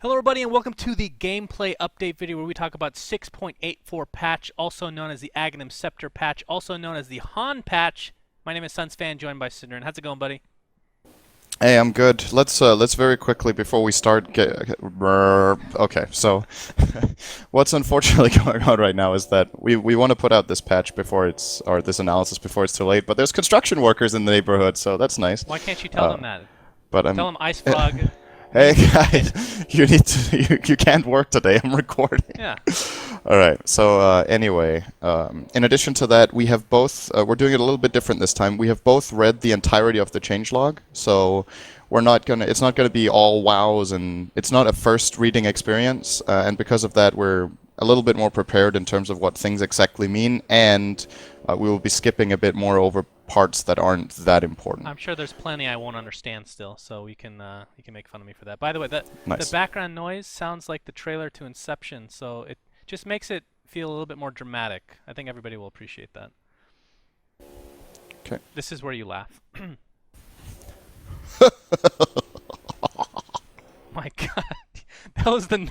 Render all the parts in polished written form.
Hello everybody and welcome to the gameplay update video where we talk about 6.84 patch, also known as the Aghanim Scepter patch, also known as the Han patch. My name is SUNSfan, joined by syndereN. How's it going, buddy? Hey, I'm good. Let's very quickly before we start okay, so what's unfortunately going on right now is that we want to put out this patch before it's or this analysis before it's too late, but there's construction workers in the neighborhood, so that's nice. Why can't you tell them that? But Tell them Ice Frog. Hey guys, you need to you can't work today. I'm recording. Yeah. All right. So anyway, in addition to that, we have both. We're doing it a little bit different this time. We have both read the entirety of the changelog, so we're not gonna. It's not gonna be all wows, and it's not a first reading experience. And because of that, we're a little bit more prepared in terms of what things exactly mean, and we will be skipping a bit more over parts that aren't that important. I'm sure there's plenty I won't understand still, so you can make fun of me for that. By the way, the Nice. background noise sounds like the trailer to Inception, so it just makes it feel a little bit more dramatic. I think everybody will appreciate that. Okay. This is where you laugh. My God, that was the.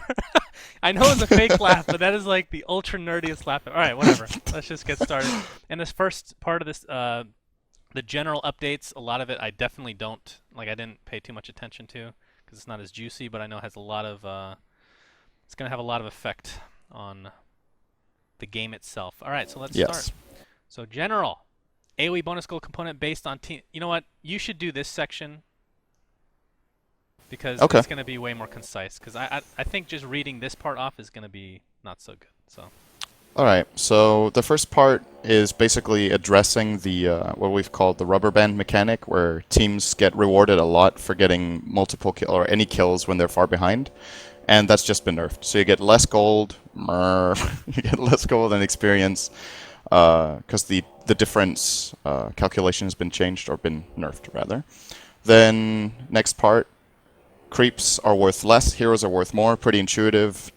I know it's a fake laugh, but that is like the ultra nerdiest laugh. All right, whatever. Let's just get started. In this first part of this, the general updates, a lot of it I definitely don't like. I didn't pay too much attention to because it's not as juicy, but I know it has a lot of. It's gonna have a lot of effect on the game itself. All right, so let's start. So general, AoE bonus goal component based on team. You know what? You should do this section because Okay. it's going to be way more concise. Because I think just reading this part off is going to be not so good. So All right. So the first part is basically addressing the what we've called the rubber band mechanic, where teams get rewarded a lot for getting multiple kill or any kills when they're far behind, and that's just been nerfed. So you get less gold, you get less gold and experience, because the difference calculation has been changed or been nerfed rather. Then next part. Creeps are worth less, heroes are worth more, pretty intuitive,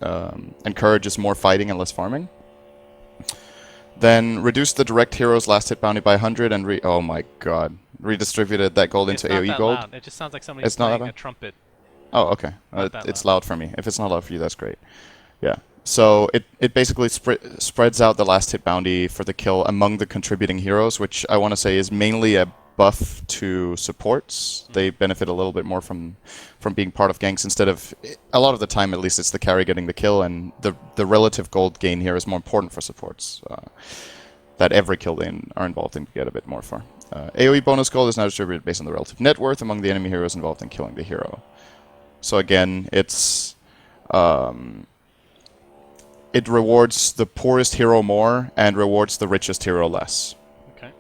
encourages more fighting and less farming. Then reduce the direct hero's last hit bounty by 100 and oh my god, redistributed that gold into it's not AoE that gold. loud. It just sounds like somebody's It's not playing that a loud? trumpet. Oh, okay. Not that It's loud. loud for me. If it's not loud for you, that's great. Yeah. So it basically spreads out the last hit bounty for the kill among the contributing heroes, which I want to say is mainly a buff to supports. They benefit a little bit more from being part of ganks instead of a lot of the time at least it's the carry getting the kill, and the relative gold gain here is more important for supports. That every kill they are involved in get a bit more for. AoE bonus gold is now distributed based on the relative net worth among the enemy heroes involved in killing the hero. So again, it rewards the poorest hero more and rewards the richest hero less. Okay.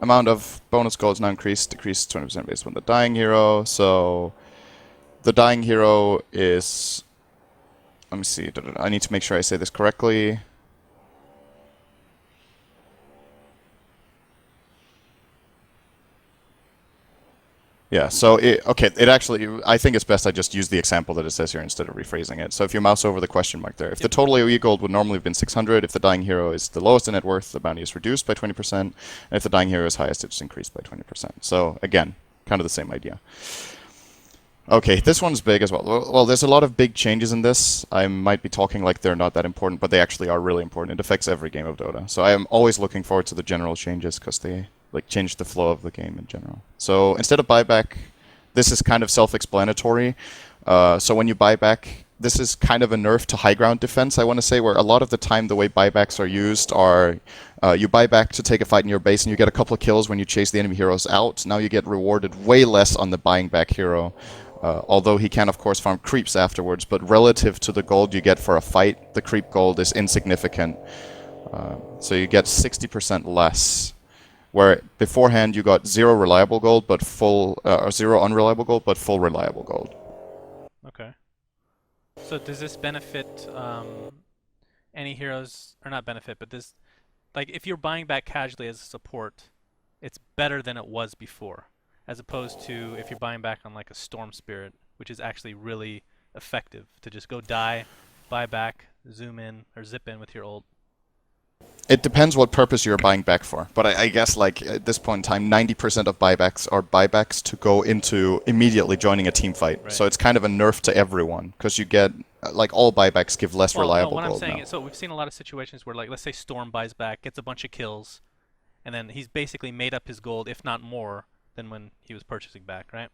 Amount of bonus gold is now decreased 20% based on the dying hero. So the dying hero is, let me see, I need to make sure I say this correctly. Yeah, so it actually, I think it's best I just use the example that it says here instead of rephrasing it. So if you mouse over the question mark there, if the total AoE gold would normally have been 600, if the dying hero is the lowest in net worth, the bounty is reduced by 20%, and if the dying hero is highest, it's increased by 20%. So again, kind of the same idea. Okay, this one's big as well. Well, there's a lot of big changes in this. I might be talking like they're not that important, but they actually are really important. It affects every game of Dota. So I am always looking forward to the general changes because they change the flow of the game in general. So instead of buyback, this is kind of self-explanatory. So when you buy back, this is kind of a nerf to high ground defense, I want to say, where a lot of the time the way buybacks are used are you buy back to take a fight in your base and you get a couple of kills when you chase the enemy heroes out. Now you get rewarded way less on the buying back hero. Although he can, of course, farm creeps afterwards, but relative to the gold you get for a fight, the creep gold is insignificant. So you get 60% less, where beforehand you got 0 reliable gold, but full, or 0 unreliable gold, but full reliable gold. Okay. So does this benefit any heroes, or not benefit, but this, like if you're buying back casually as a support, it's better than it was before, as opposed to if you're buying back on like a Storm Spirit, which is actually really effective to just go die, buy back, zoom in, or zip in with your ult. It depends what purpose you're buying back for. But I guess like at this point in time, 90% of buybacks are buybacks to go into immediately joining a team fight. Right. So it's kind of a nerf to everyone because you get like all buybacks give less Well, no, reliable what I'm gold saying now. is, so we've seen a lot of situations where, like, let's say Storm buys back, gets a bunch of kills, and then he's basically made up his gold, if not more, than when he was purchasing back, right?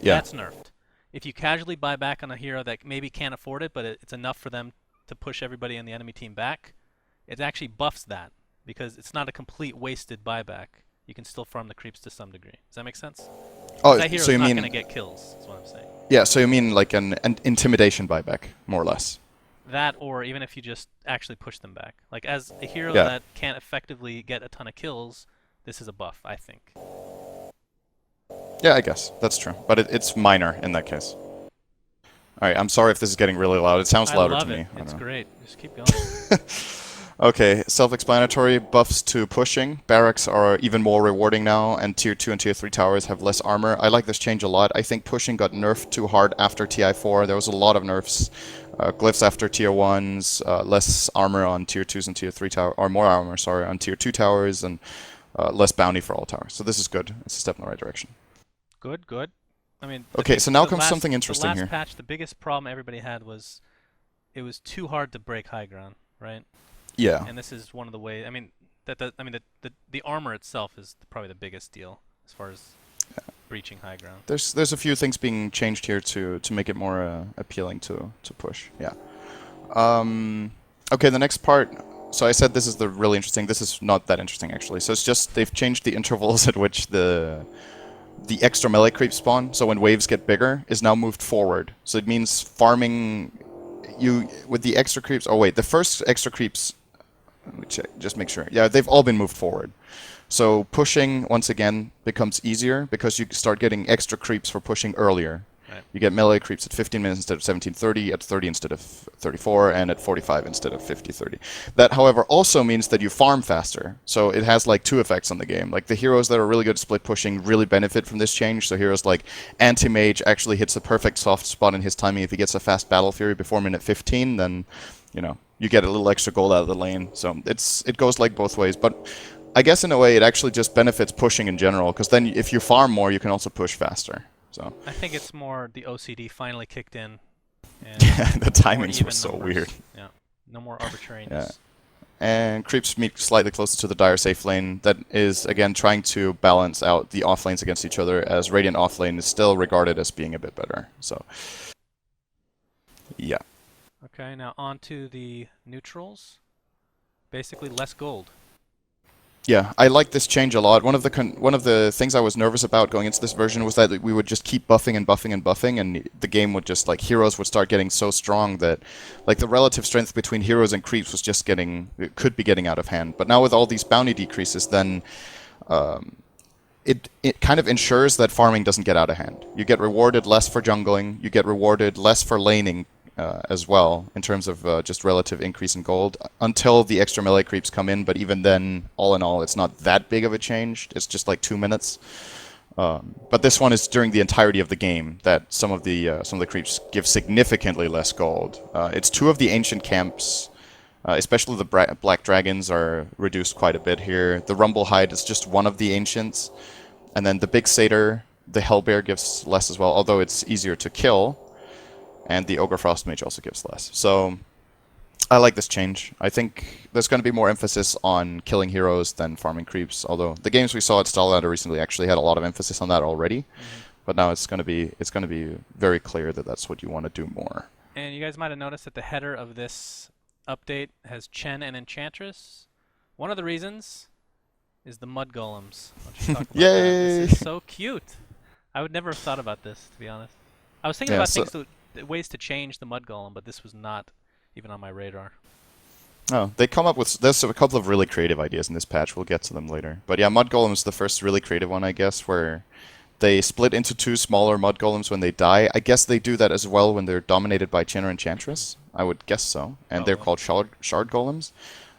Yeah. That's nerfed. If you casually buy back on a hero that maybe can't afford it, but it's enough for them to push everybody in the enemy team back, it actually buffs that because it's not a complete wasted buyback. You can still farm the creeps to some degree. Does that make sense? Oh, That hero's so you not mean going to get kills, is what I'm saying. yeah? So you mean like an intimidation buyback, more or less? That, or even if you just actually push them back. Like, as a hero Yeah. that can't effectively get a ton of kills, this is a buff, I think. Yeah, I guess that's true, but it's minor in that case. All right, I'm sorry if this is getting really loud. It sounds I louder love to it. me. I It's don't know. great. Just keep going. Okay, self-explanatory. Buffs to pushing. Barracks are even more rewarding now, and Tier 2 and Tier 3 towers have less armor. I like this change a lot. I think pushing got nerfed too hard after TI4. There was a lot of nerfs. Glyphs after Tier 1s, less armor on Tier 2s and Tier 3 towers, or more armor, sorry, on Tier 2 towers, and less bounty for all towers. So this is good. It's a step in the right direction. Good, good. I mean, Okay, so now the comes something interesting the last here. patch, the biggest problem everybody had was it was too hard to break high ground, right? Yeah. And this is one of the ways. I mean, the armor itself is probably the biggest deal as far as breaching high ground. There's a few things being changed here to make it more appealing to push. Yeah. Okay, the next part. So I said this is the really interesting. This is not that interesting actually. So it's just they've changed the intervals at which the extra melee creeps spawn. So when waves get bigger, is now moved forward. So it means farming you with the extra creeps. Oh wait, the first extra creeps. Let me check. Just make sure. Yeah, they've all been moved forward. So pushing, once again, becomes easier because you start getting extra creeps for pushing earlier. Right. You get melee creeps at 15 minutes instead of 17:30, at 30 instead of 34, and at 45 instead of 50:30. That, however, also means that you farm faster. So it has like two effects on the game. Like the heroes that are really good at split pushing really benefit from this change. So heroes like Anti-Mage actually hits the perfect soft spot in his timing. If he gets a fast Battle Fury before minute 15, then, you know, you get a little extra gold out of the lane. So it goes like both ways. But I guess in a way it actually just benefits pushing in general, because then if you farm more, you can also push faster. So I think it's more the OCD finally kicked in. And the more timings were even so numbers. weird. Yeah. No more arbitrariness. And creeps meet slightly closer to the dire safe lane. That is, again, trying to balance out the off lanes against each other, as Radiant off lane is still regarded as being a bit better. So, yeah. Okay, now on to the neutrals. Basically less gold. Yeah, I like this change a lot. One of the things I was nervous about going into this version was that we would just keep buffing and buffing and buffing, and the game would just, like, heroes would start getting so strong that, like, the relative strength between heroes and creeps was just it could be getting out of hand. But now with all these bounty decreases, then it kind of ensures that farming doesn't get out of hand. You get rewarded less for jungling, you get rewarded less for laning, as well, in terms of just relative increase in gold, until the extra melee creeps come in, but even then, all in all, it's not that big of a change. It's just like 2 minutes. But this one is during the entirety of the game that some of the creeps give significantly less gold. It's two of the ancient camps, especially the black dragons, are reduced quite a bit here. The Rumble Hide is just one of the ancients, and then the big satyr, the Hellbear, gives less as well, although it's easier to kill. And the Ogre Frostmage also gives less. So I like this change. I think there's going to be more emphasis on killing heroes than farming creeps, although the games we saw at Starladder recently actually had a lot of emphasis on that already. Mm-hmm. But now it's going to be very clear that that's what you want to do more. And you guys might have noticed that the header of this update has Chen and Enchantress. One of the reasons is the mud golems. Why don't you talk about Yay! that? This is so cute. I would never have thought about this, to be honest. I was thinking about ways to change the mud golem, but this was not even on my radar. Oh, there's a couple of really creative ideas in this patch. We'll get to them later. But yeah, mud golem is the first really creative one, I guess, where they split into two smaller mud golems when they die. I guess they do that as well when they're dominated by Chen or Enchantress. I would guess so. And they're called shard golems.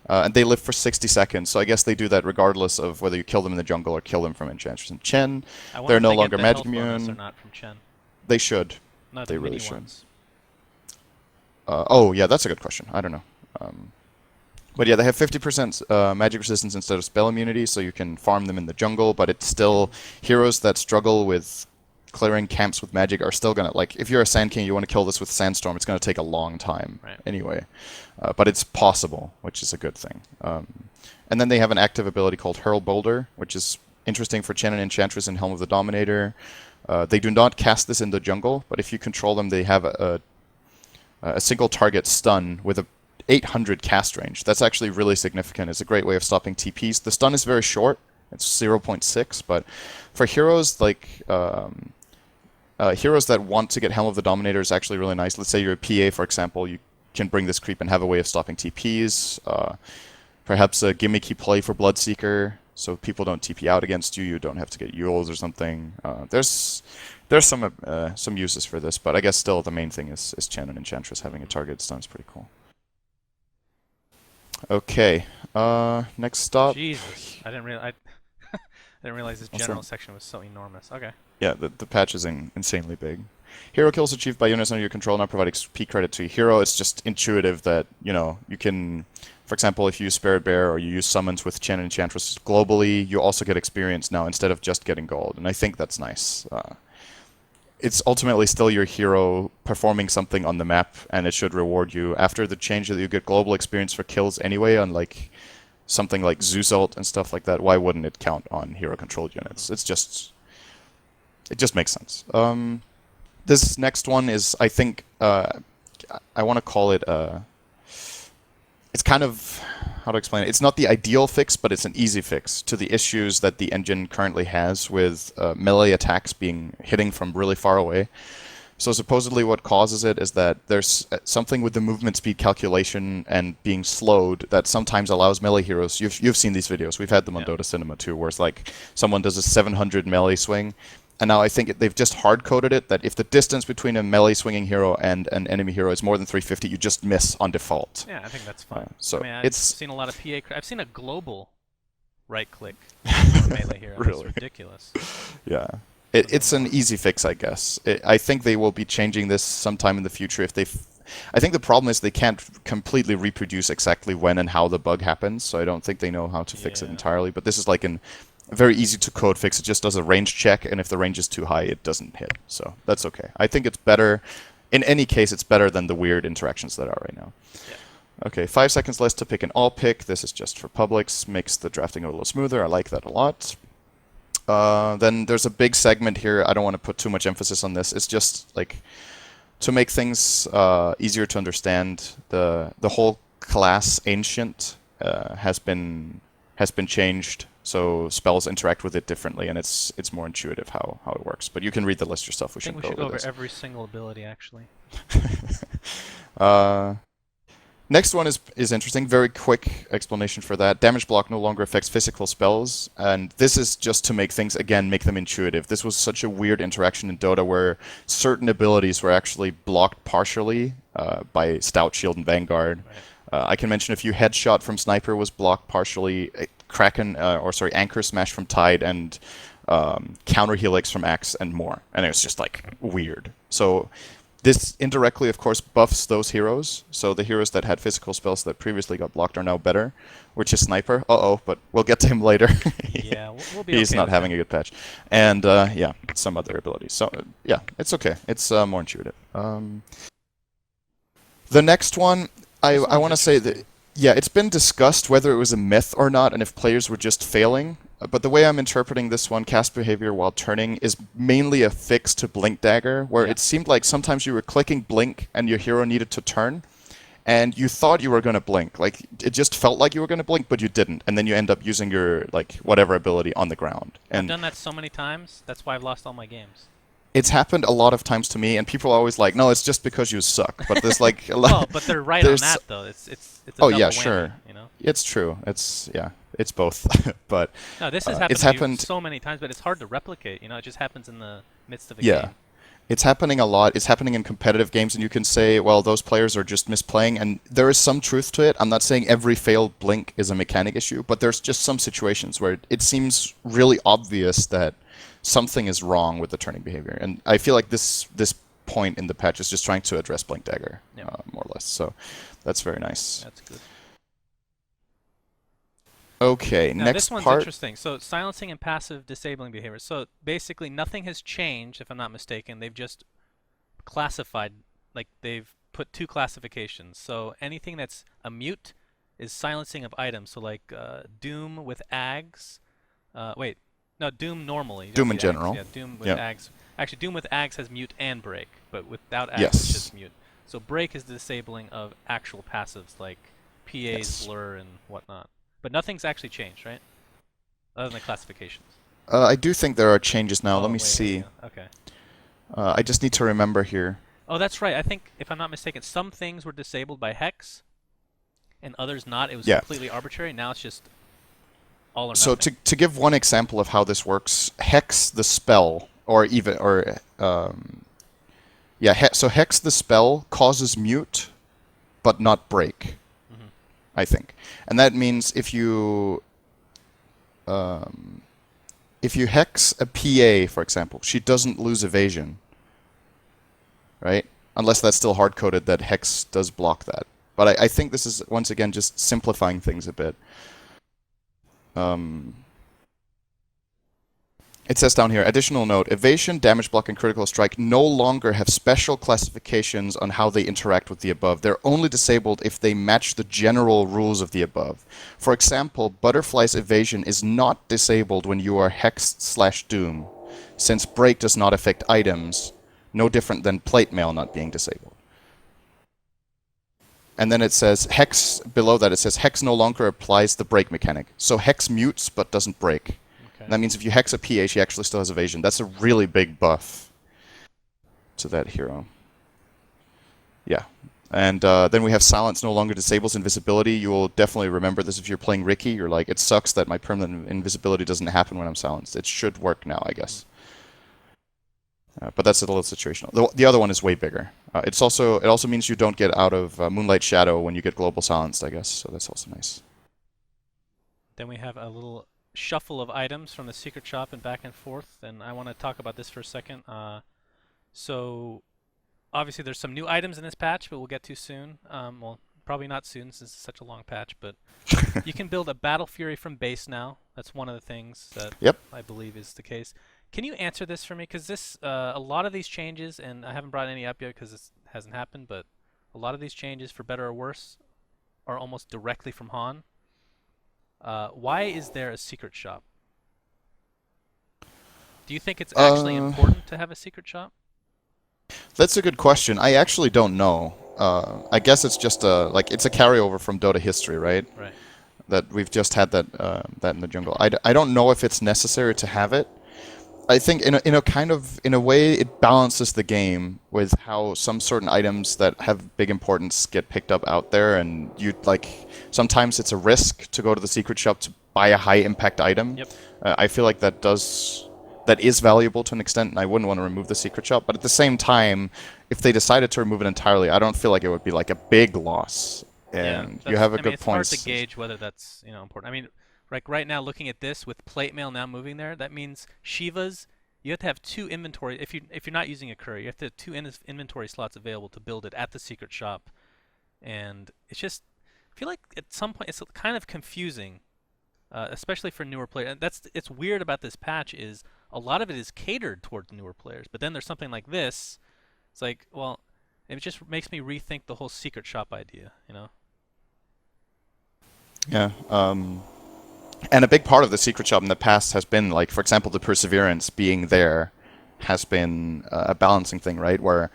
And they live for 60 seconds, so I guess they do that regardless of whether you kill them in the jungle or kill them from Enchantress and Chen. They're no longer magic immune. Or not from Chen. They should. Not they the really mini should. Ones. Oh, yeah, that's a good question. I don't know. But yeah, they have 50% magic resistance instead of spell immunity, so you can farm them in the jungle, but it's still heroes that struggle with clearing camps with magic are still gonna, like, if you're a Sand King, you want to kill this with Sandstorm, it's gonna take a long time Right. anyway. But it's possible, which is a good thing. And then they have an active ability called Hurl Boulder, which is interesting for Chen and Enchantress and Helm of the Dominator. They do not cast this in the jungle, but if you control them, they have a single target stun with a 800 cast range. That's actually really significant. It's a great way of stopping TPs. The stun is very short. It's 0.6, but for heroes like heroes that want to get Helm of the Dominator is actually really nice. Let's say you're a PA, for example, you can bring this creep and have a way of stopping TPs. Perhaps a gimmicky play for Bloodseeker, so people don't TP out against you. You don't have to get Yules or something. There's some uses for this, but I guess still the main thing is Chen and Enchantress having a target stun is pretty cool. Okay, next stop. Jesus, I didn't realize. I didn't realize this general section was so enormous. Okay. Yeah, the patch is insanely big. Hero kills achieved by units under your control now provide XP credit to your hero. It's just intuitive that, you know, you can, for example, if you use Spirit Bear or you use summons with Chen and Enchantress globally, you also get experience now instead of just getting gold, and I think that's nice. It's ultimately still your hero performing something on the map, and it should reward you. After the change that you get global experience for kills anyway, unlike something like Zeus ult and stuff like that, why wouldn't it count on hero-controlled units? It just makes sense. This next one is, I think, I want to call it, it's kind of, how to explain it? It's not the ideal fix, but it's an easy fix to the issues that the engine currently has with melee attacks hitting from really far away. So supposedly what causes it is that there's something with the movement speed calculation and being slowed that sometimes allows melee heroes. You've seen these videos. We've had them on Dotacinema too, where it's like someone does a 700 melee swing, and now I think they've just hard-coded it that if the distance between a melee swinging hero and an enemy hero is more than 350, you just miss on default. Yeah, I think that's fine. So I mean, I've seen a lot of PA. I've seen a global right-click melee hero. Really? That's ridiculous. Yeah. It's an easy fix, I guess. I think they will be changing this sometime in the future if they... I think the problem is they can't completely reproduce exactly when and how the bug happens, so I don't think they know how to fix it entirely. But this is like a very easy to code fix. It just does a range check, and if the range is too high, it doesn't hit. So that's okay. I think it's better. In any case, it's better than the weird interactions that are right now. Yeah. Okay, 5 seconds less to pick an all pick. This is just for publics. Makes the drafting a little smoother. I like that a lot. Then there's a big segment here. I don't want to put too much emphasis on this. It's just like to make things easier to understand. The whole class Ancient has been changed, so spells interact with it differently, and it's more intuitive how it works. But you can read the list yourself. I think we should go over every single ability actually. Next one is interesting. Very quick explanation for that. Damage block no longer affects physical spells, and this is just to make things, again, make them intuitive. This was such a weird interaction in Dota where certain abilities were actually blocked partially by Stout Shield and Vanguard. Right. I can mention a few Headshot from Sniper was blocked partially, Anchor Smash from Tide, and Counter Helix from Axe, and more. And it was just like weird. So this indirectly, of course, buffs those heroes. So the heroes that had physical spells that previously got blocked are now better, which is Sniper. But we'll get to him later. Yeah, we'll be He's okay not having a good patch. And, yeah, some other abilities. So, yeah, it's okay. It's more intuitive. The next one, I want to say that, yeah, it's been discussed whether it was a myth or not and if players were just failing. But the way I'm interpreting this one, cast behavior while turning, is mainly a fix to Blink Dagger, where it seemed like sometimes you were clicking Blink and your hero needed to turn, and you thought you were going to blink. Like, it just felt like you were going to blink, but you didn't. And then you end up using your, like, whatever ability on the ground. And I've done that so many times. That's why I've lost all my games. It's happened a lot of times to me, and people are always like, no, it's just because you suck. But there's like a lot... Well, but they're right on that, though. It's a double whammy, sure. You know? It's true. It's both. But no, this has happened so many times, but it's hard to replicate. You know, it just happens in the midst of a game. It's happening a lot. It's happening in competitive games, and you can say, well, those players are just misplaying, and there is some truth to it. I'm not saying every failed blink is a mechanic issue, but there's just some situations where it seems really obvious that something is wrong with the turning behavior. And I feel like this point in the patch is just trying to address Blink Dagger, more or less. So that's very nice. That's good. Okay, Now next this one's part. interesting. So silencing and passive disabling behavior. So basically nothing has changed, if I'm not mistaken. They've just classified, like they've put two classifications. So anything that's a mute is silencing of items. So like Doom with Ags. Wait, no, Doom normally. You don't Doom in see Ags. general. Yeah, Doom with Yeah. Ags. Actually, Doom with Ags has mute and break, but without Ags it's Yes. just mute. So break is the disabling of actual passives like PAs, Yes. blur, and whatnot. But nothing's actually changed, right? Other than the classifications. I do think there are changes now. Let Oh, me wait, see. yeah. Okay. I just need to remember here. Oh, that's right. I think, if I'm not mistaken, some things were disabled by hex, and others not. It was Yeah. completely arbitrary. Now it's just all or So nothing. to give one example of how this works, hex the spell, or even or yeah, so hex the spell causes mute, but not break. Hmm. I think, and that means if you hex a PA, for example, she doesn't lose evasion, right? Unless that's still hard coded that hex does block that. But I think this is once again just simplifying things a bit. It says down here, additional note, evasion, damage block, and critical strike no longer have special classifications on how they interact with the above. They're only disabled if they match the general rules of the above. For example, Butterfly's evasion is not disabled when you are hexed/doom, since break does not affect items, no different than plate mail not being disabled. And then it says, hex, below that it says, hex no longer applies the break mechanic. So hex mutes but doesn't break. Okay. And that means if you hex a PA, she actually still has evasion. That's a really big buff to that hero. Yeah. And then we have silence no longer disables invisibility. You will definitely remember this if you're playing Ricky. You're like, it sucks that my permanent invisibility doesn't happen when I'm silenced. It should work now, I guess. But that's a little situational. The other one is way bigger. It also means you don't get out of Moonlight Shadow when you get global silenced, I guess. So that's also nice. Then we have a little shuffle of items from the secret shop and back and forth, and I want to talk about this for a second. So obviously there's some new items in this patch, but we'll get to soon. Well, probably not soon since it's such a long patch, but you can build a Battle Fury from base now. That's one of the things that Yep. I believe is the case. Can you answer this for me? Because this, a lot of these changes, and I haven't brought any up yet because it hasn't happened, but a lot of these changes, for better or worse, are almost directly from Han. Why is there a secret shop? Do you think it's actually important to have a secret shop? That's a good question. I actually don't know. I guess it's just it's a carryover from Dota history, right? Right. That we've just had that in the jungle. I don't know if it's necessary to have it. I think in a way it balances the game with how some certain items that have big importance get picked up out there, and sometimes it's a risk to go to the secret shop to buy a high impact item. Yep. I feel like that is valuable to an extent, and I wouldn't want to remove the secret shop. But at the same time, if they decided to remove it entirely, I don't feel like it would be like a big loss. And you have a good point. It's hard to gauge whether that's important. I mean, like right now, looking at this with plate mail now moving there, that means Shiva's. You have to have two inventory. If you're not using a courier, you have to have two inventory slots available to build it at the secret shop, and it's just. I feel like at some point it's kind of confusing, especially for newer players. And it's weird about this patch is a lot of it is catered towards newer players, but then there's something like this. It's like, well, it just makes me rethink the whole secret shop idea, you know? Yeah. And a big part of the secret shop in the past has been, like, for example, the perseverance being there has been a balancing thing, right? Where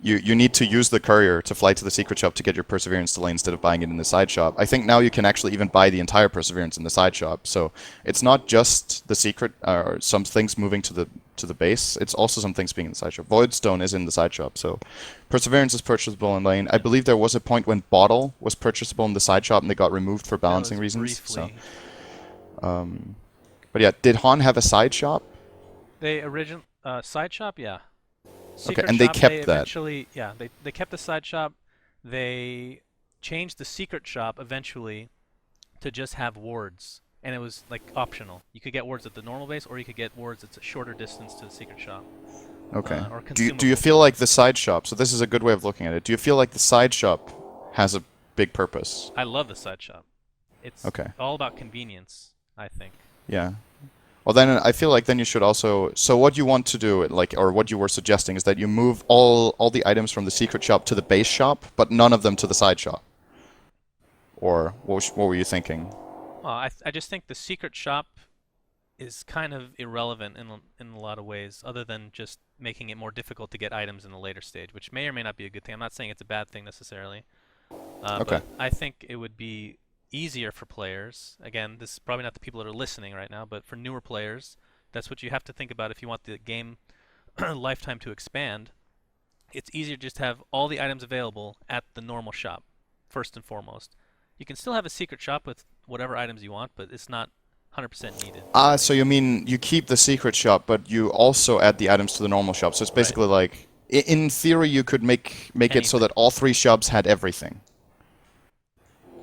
you need to use the courier to fly to the secret shop to get your perseverance delay instead of buying it in the side shop. I think now you can actually even buy the entire perseverance in the side shop. So it's not just the secret or some things moving to the base. It's also some things being in the side shop. Voidstone is in the side shop, so perseverance is purchasable in lane. I believe there was a point when bottle was purchasable in the side shop and they got removed for balancing reasons. Briefly. So, but yeah, did Han have a side shop? They side shop, yeah. Okay, Secret and they shop, kept that. Eventually, yeah, they kept the side shop. They changed the secret shop eventually to just have wards, and it was like optional. You could get wards at the normal base, or you could get wards at a shorter distance to the secret shop. Okay. Or Do you feel like the side shop? So this is a good way of looking at it. Do you feel like the side shop has a big purpose? I love the side shop. It's Okay. all about convenience, I think. Yeah. Well, then I feel like then you should also. So what you want to do, like, or what you were suggesting, is that you move all the items from the secret shop to the base shop, but none of them to the side shop. Or what were you thinking? Well, I just think the secret shop is kind of irrelevant in a lot of ways, other than just making it more difficult to get items in the later stage, which may or may not be a good thing. I'm not saying it's a bad thing necessarily, Okay. but I think it would be easier for players. Again, this is probably not the people that are listening right now, but for newer players, that's what you have to think about if you want the game lifetime to expand. It's easier just to have all the items available at the normal shop, first and foremost. You can still have a secret shop with whatever items you want, but it's not 100% needed, really. So you mean you keep the secret shop, but you also add the items to the normal shop. So it's Right. basically like, in theory, you could make it so Anything. that all three shops had everything.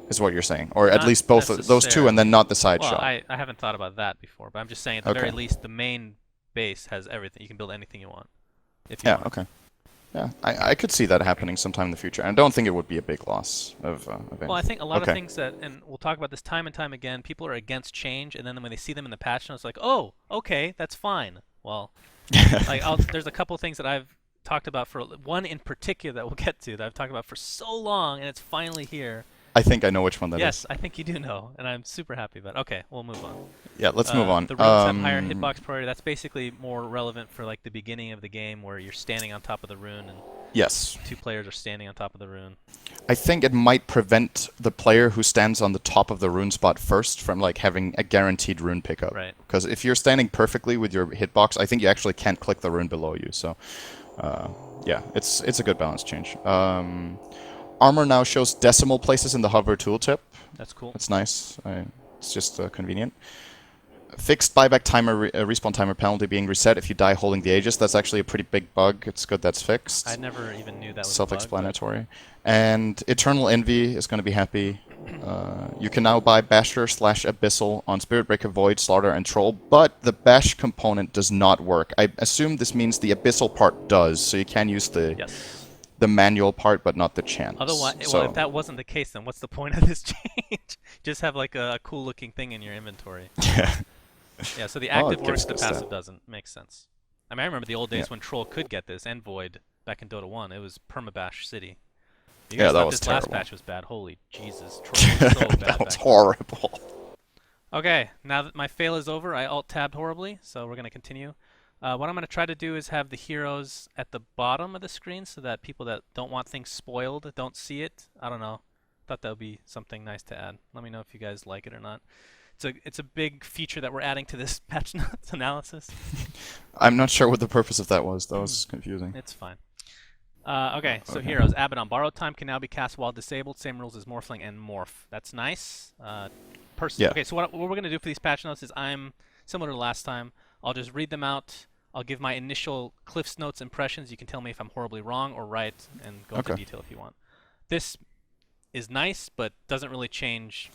Is what you're saying, or at Not least both of those two, and then necessarily. not the side Well, shop. I haven't thought about that before, but I'm just saying at the very Okay. least the main base has everything. You can build anything you want if you Yeah. want. Okay. Yeah, I could see that happening sometime in the future, and I don't think it would be a big loss of Well, I anything. think a lot of Okay. things that, and we'll talk about this time and time again, people are against change, and then when they see them in the patch notes, like, oh, okay, that's fine. Well, there's a couple things that I've talked about for one in particular that we'll get to that I've talked about for so long, and it's finally here. I think I know which one that is. Yes, I think you do know, and I'm super happy about it. Okay, we'll move on. Yeah, let's move on. The runes have higher hitbox priority. That's basically more relevant for like the beginning of the game where you're standing on top of the rune and Yes. two players are standing on top of the rune. I think it might prevent the player who stands on the top of the rune spot first from like having a guaranteed rune pickup. Right. Because if you're standing perfectly with your hitbox, I think you actually can't click the rune below you. So, yeah, it's a good balance change. Armor now shows decimal places in the hover tooltip. That's cool. That's nice. It's just convenient. Fixed buyback timer, respawn timer penalty being reset if you die holding the Aegis. That's actually a pretty big bug. It's good that's fixed. I never even knew that was a bug, Self-explanatory. And Eternal Envy is going to be happy. You can now buy Basher/Abyssal on Spirit Breaker, Void, Slaughter, and Troll, but the Bash component does not work. I assume this means the Abyssal part does, so you can use yes. the manual part, but not the chance. Otherwise, So, well, if that wasn't the case, then what's the point of this change? Just have like a cool looking thing in your inventory. yeah. Yeah, so the Oh, active it works, gives the us that. passive doesn't. Makes sense. I mean, I remember the old days Yeah. when Troll could get this and Void back in Dota 1. It was permabash city. You Yeah, guys that thought was this last terrible. patch was bad. Holy Jesus, Troll was so bad That was back horrible. then. Okay, now that my fail is over, I alt-tabbed horribly, so we're going to continue. What I'm going to try to do is have the heroes at the bottom of the screen so that people that don't want things spoiled don't see it. I don't know. Thought that would be something nice to add. Let me know if you guys like it or not. It's a big feature that we're adding to this patch notes analysis. I'm not sure what the purpose of that was. That was confusing. It's fine. Okay, so Okay. heroes. Abaddon. Borrowed time can now be cast while disabled. Same rules as Morphling and Morph. That's nice. Yeah. Okay, so what we're going to do for these patch notes is I'm similar to last time. I'll just read them out. I'll give my initial Cliff's Notes impressions. You can tell me if I'm horribly wrong or right and go into Okay. detail if you want. This is nice, but doesn't really change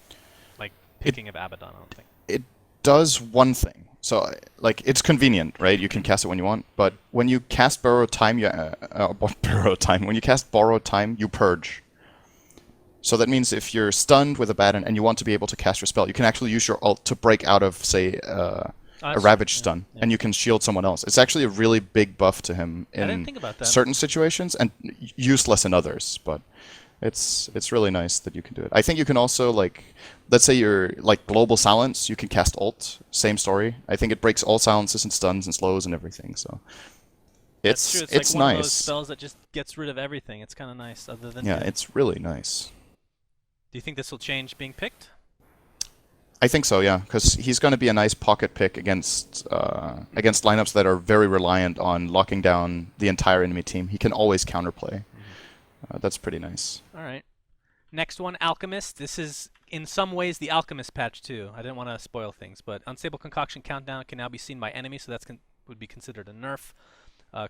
like picking of Abaddon, I don't think. It does one thing. So, like, it's convenient, right? You can cast it when you want, but when you cast Borrowed Time, when you cast Borrowed Time, you purge. So that means if you're stunned with Abaddon and you want to be able to cast your spell, you can actually use your ult to break out of, say, a That's Ravage true. stun, Yeah. and you can shield someone else. It's actually a really big buff to him I didn't in think about that. certain situations and useless in others, but it's really nice that you can do it. I think you can also, like, let's say you're like Global Silence, you can cast ult, same story. I think it breaks all silences and stuns and slows and everything, so That's true. it's It's like one of those nice. spells that just gets rid of everything. It's kind of nice. Other than Yeah, do it's really nice. you think this will change being picked? I think so, yeah, because he's going to be a nice pocket pick against lineups that are very reliant on locking down the entire enemy team. He can always counterplay. That's pretty nice. All right. Next one, Alchemist. This is in some ways the Alchemist patch too. I didn't want to spoil things, but Unstable Concoction countdown can now be seen by enemies, so that's would be considered a nerf.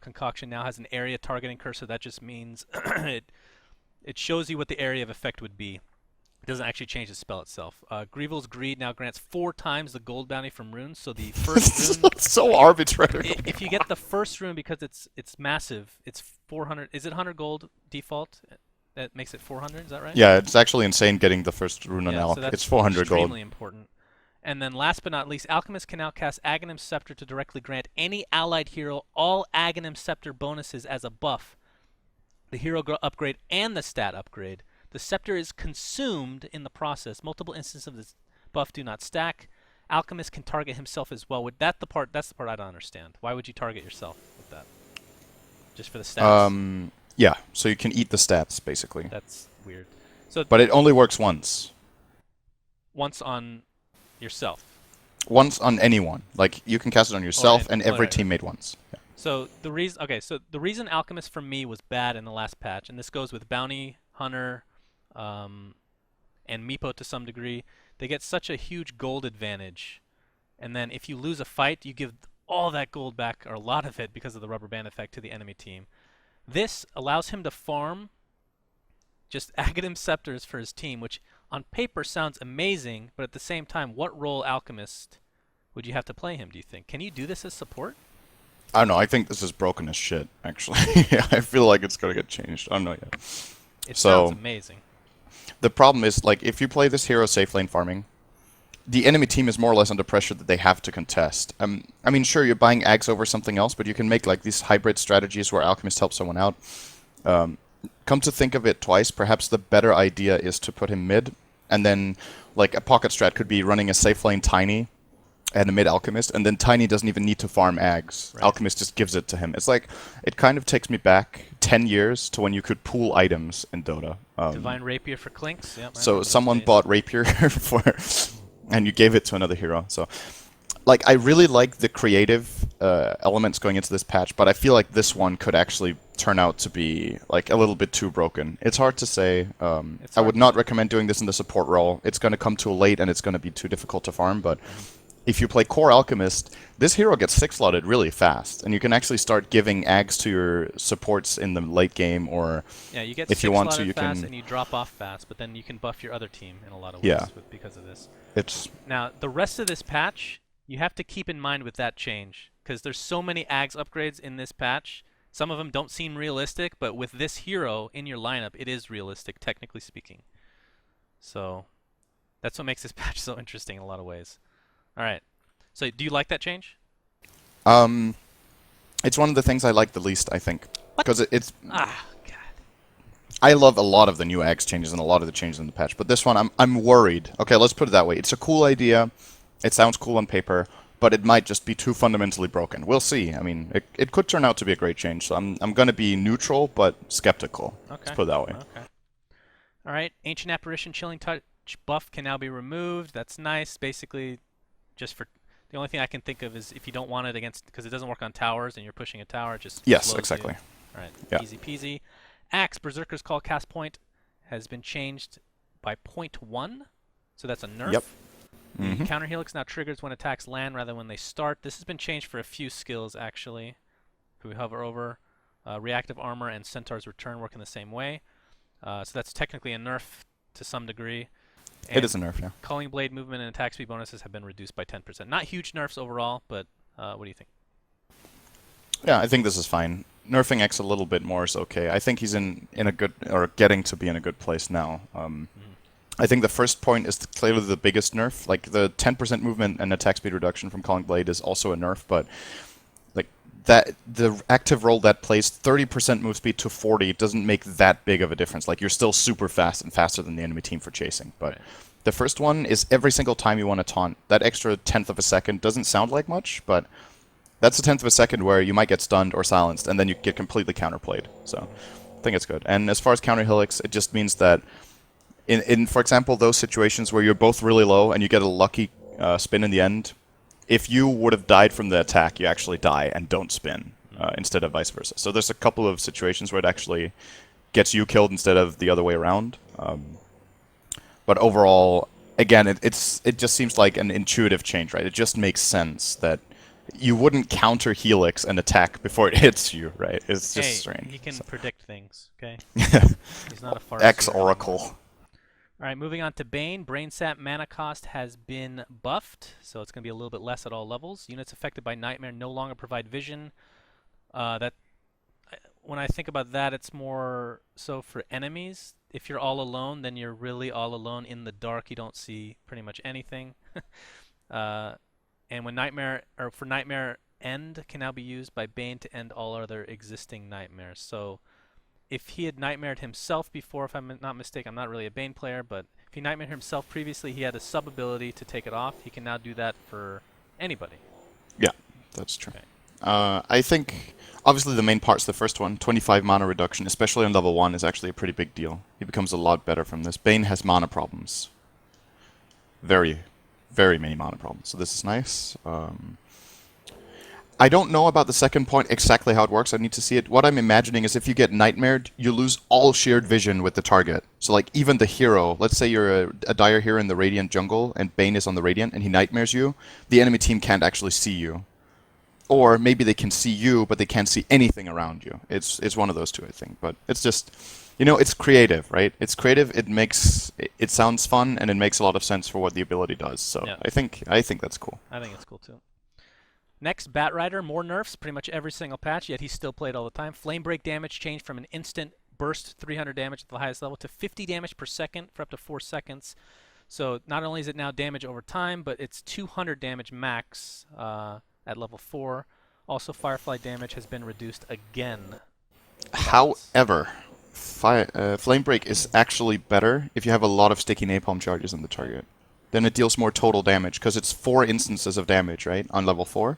Concoction now has an area targeting cursor. That just means it shows you what the area of effect would be. It doesn't actually change the spell itself. Grievel's Greed now grants 4 times the gold bounty from runes. So the first rune, It's so arbitrary. if you get the first rune because it's massive, it's 400. Is it 100 gold default? That makes it 400. Is that right? Yeah, it's actually insane getting the first rune on Yeah. Alk. So that's It's 400 gold. extremely important. And then last but not least, Alchemist can now cast Aghanim's Scepter to directly grant any allied hero all Aghanim's Scepter bonuses as a buff, the hero upgrade and the stat upgrade. The scepter is consumed in the process. Multiple instances of this buff do not stack. Alchemist can target himself as well. That's the part I don't understand. Why would you target yourself with that? Just for the stats? Yeah, so you can eat the stats, basically. That's weird. So But it only works once. once on yourself. Once on anyone. Like, you can cast it on yourself and every right. teammate once. Yeah. So the reason Alchemist for me was bad in the last patch, and this goes with Bounty Hunter, and Meepo to some degree. They get such a huge gold advantage, and then if you lose a fight, you give all that gold back, or a lot of it, because of the rubber band effect to the enemy team. This allows him to farm just Aghanim Scepters for his team, which on paper sounds amazing, but at the same time, what role Alchemist would you have to play him, do you think? Can you do this as support? I don't know. I think this is broken as shit, actually. I feel like it's going to get changed. I don't know yet. It sounds amazing. The problem is, like, if you play this hero safe lane farming, the enemy team is more or less under pressure that they have to contest. I mean, sure, you're buying Ags over something else, but you can make, like, these hybrid strategies where Alchemist helps someone out. Come to think of it twice, perhaps the better idea is to put him mid, and then, like, a pocket strat could be running a safe lane Tiny and a mid Alchemist, and then Tiny doesn't even need to farm Ags. Right. Alchemist just gives it to him. It's like, it kind of takes me back 10 years to when you could pool items in Dota. Divine Rapier for Clinks. Yep, so someone bought Rapier and you gave it to another hero. So, like, I really like the creative elements going into this patch, but I feel like this one could actually turn out to be, like, a little bit too broken. It's hard to say. I would not recommend doing this in the support role. It's going to come too late, and it's going to be too difficult to farm, but if you play core Alchemist, this hero gets 6-slotted really fast, and you can actually start giving Ags to your supports in the late game, or yeah, you get if you want to, you fast can, and you drop off fast, but then you can buff your other team in a lot of ways Yeah. because of this. It's Now, the rest of this patch, you have to keep in mind with that change, because there's so many Ags upgrades in this patch. Some of them don't seem realistic, but with this hero in your lineup, it is realistic, technically speaking. So that's what makes this patch so interesting in a lot of ways. All right. So do you like that change? it's one of the things I like the least, I think, because it's. Ah, God. I love a lot of the new Ags changes and a lot of the changes in the patch, but this one I'm worried. Okay, let's put it that way. It's a cool idea. It sounds cool on paper, but it might just be too fundamentally broken. We'll see. I mean, it could turn out to be a great change. So I'm going to be neutral but skeptical. Okay. Let's put it that way. Okay. All right. Ancient Apparition Chilling Touch buff can now be removed. That's nice. Basically, just for the only thing I can think of is if you don't want it against, because it doesn't work on towers and you're pushing a tower, it just Yes, slows exactly. you. All right. Yeah. Easy peasy. Axe Berserker's Call cast point has been changed by 0.1, so that's a nerf. Yep. Counter Helix now triggers when attacks land rather than when they start. This has been changed for a few skills, actually. If we hover over, Reactive Armor and Centaur's Return work in the same way. So that's technically a nerf to some degree. And It is a nerf, yeah. Culling Blade movement and attack speed bonuses have been reduced by 10%. Not huge nerfs overall, but what do you think? Yeah, I think this is fine. Nerfing X a little bit more is okay. I think he's in a good, or getting to be in a good place now. I think the first point is clearly the biggest nerf. Like, the 10% movement and attack speed reduction from Calling Blade is also a nerf, but like that, the active role that plays 30% move speed to 40 doesn't make that big of a difference. Like, you're still super fast and faster than the enemy team for chasing. But the first one is every single time you want to taunt. That extra tenth of a second doesn't sound like much, but that's a tenth of a second where you might get stunned or silenced, and then you get completely counterplayed. So I think it's good. And as far as counter helix, it just means that in for example, those situations where you're both really low and you get a lucky spin in the end, if you would have died from the attack, you actually die and don't spin instead of vice versa. So there's a couple of situations where it actually gets you killed instead of the other way around. But overall, again, it just seems like an intuitive change, right? It just makes sense that you wouldn't counter Helix and attack before it hits you, right? It's just strange. He can predict things, okay? Yeah. He's not a farce. X-Oracle. All right, moving on to Bane. Brain Sap mana cost has been buffed, so it's going to be a little bit less at all levels. Units affected by Nightmare no longer provide vision. when I think about that, it's more so for enemies. If you're all alone, then you're really all alone in the dark. You don't see pretty much anything. uh, and when Nightmare or for Nightmare End can now be used by Bane to end all other existing nightmares. So if he had nightmared himself before, if I'm not mistaken, I'm not really a Bane player, but if he nightmared himself previously, he had a sub ability to take it off. He can now do that for anybody. Yeah, that's true. Okay. I think obviously the main part's the first one. 25 mana reduction, especially on level 1, is actually a pretty big deal. He becomes a lot better from this. Bane has mana problems. Very, very many mana problems. So this is nice. I don't know about the second point exactly how it works. I need to see it. What I'm imagining is if you get nightmared, you lose all shared vision with the target. So like even the hero, let's say you're a dire hero in the Radiant jungle and Bane is on the Radiant and he nightmares you, the enemy team can't actually see you. Or maybe they can see you, but they can't see anything around you. It's one of those two, I think. But it's just, it's creative, right? It's creative. It sounds fun, and it makes a lot of sense for what the ability does. So yeah. I think that's cool. I think it's cool too. Next, Bat Rider, more nerfs, pretty much every single patch, yet he's still played all the time. Flame Break damage changed from an instant burst 300 damage at the highest level to 50 damage per second for up to 4 seconds. So not only is it now damage over time, but it's 200 damage max at level 4. Also, Firefly damage has been reduced again. However, Flame Break is actually better if you have a lot of sticky napalm charges on the target. Then it deals more total damage, because it's 4 instances of damage, right, on level 4.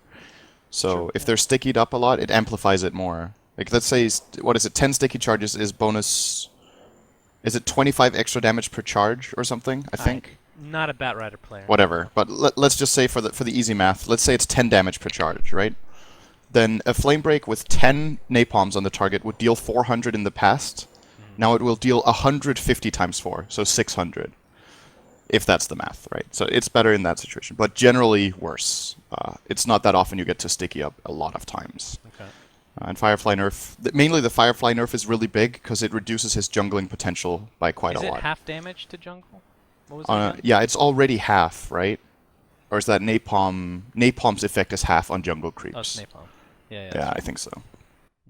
So if they're stickied up a lot, it amplifies it more. Like, let's say, 10 sticky charges is bonus... Is it 25 extra damage per charge or something, I think? Not a Bat Rider player. Whatever, but let's just say for the easy math, let's say it's 10 damage per charge, right? Then a Flame Break with 10 napalms on the target would deal 400 in the past. Now it will deal 150 times 4, so 600. If that's the math, right? So it's better in that situation, but generally worse. It's not that often you get to sticky up a lot of times. Okay. And Firefly nerf, mainly the Firefly nerf is really big because it reduces his jungling potential by quite a lot. Is it half damage to jungle? What was yeah, it's already half, right? Or is that Napalm's effect is half on jungle creeps? Oh, it's Napalm. Yeah, Yeah, I think so.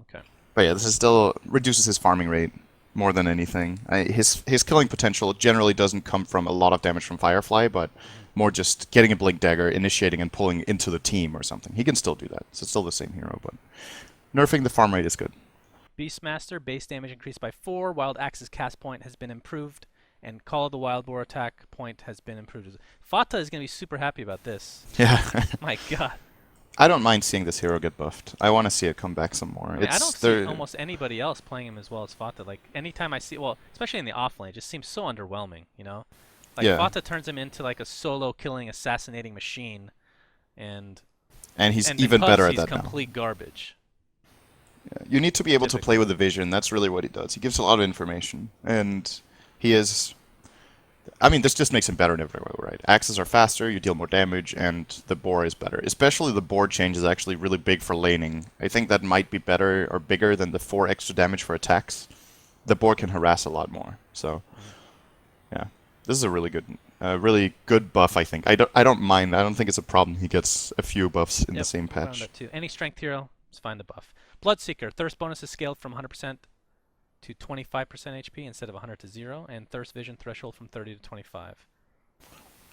Okay. But yeah, this is still reduces his farming rate more than anything. His killing potential generally doesn't come from a lot of damage from Firefly, but more just getting a Blink Dagger, initiating and pulling into the team or something. He can still do that. So it's still the same hero, but nerfing the farm rate is good. Beastmaster, base damage increased by 4. Wild Axe's cast point has been improved, and Call of the Wild Boar attack point has been improved. Fata is going to be super happy about this. Yeah. My God. I don't mind seeing this hero get buffed. I want to see it come back some more. I mean, I don't see almost anybody else playing him as well as Fata. Like, anytime I see, well, especially in the offlane, it just seems so underwhelming, you know? Like, yeah. Fata turns him into, like, a solo-killing, assassinating machine, and he's even better at that he's complete garbage. Yeah. You need to be able to play with the vision. That's really what he does. He gives a lot of information, and he is... I mean, this just makes him better in every way, right? Axes are faster, you deal more damage, and the boar is better. Especially the boar change is actually really big for laning. I think that might be better or bigger than the 4 extra damage for attacks. The boar can harass a lot more. So, yeah, this is a really good buff. I think. I don't mind. I don't think it's a problem. He gets a few buffs in the same patch. That too. Any strength hero is fine to buff. Bloodseeker, thirst bonus is scaled from 100% to 25% HP instead of 100 to 0, and thirst vision threshold from 30 to 25.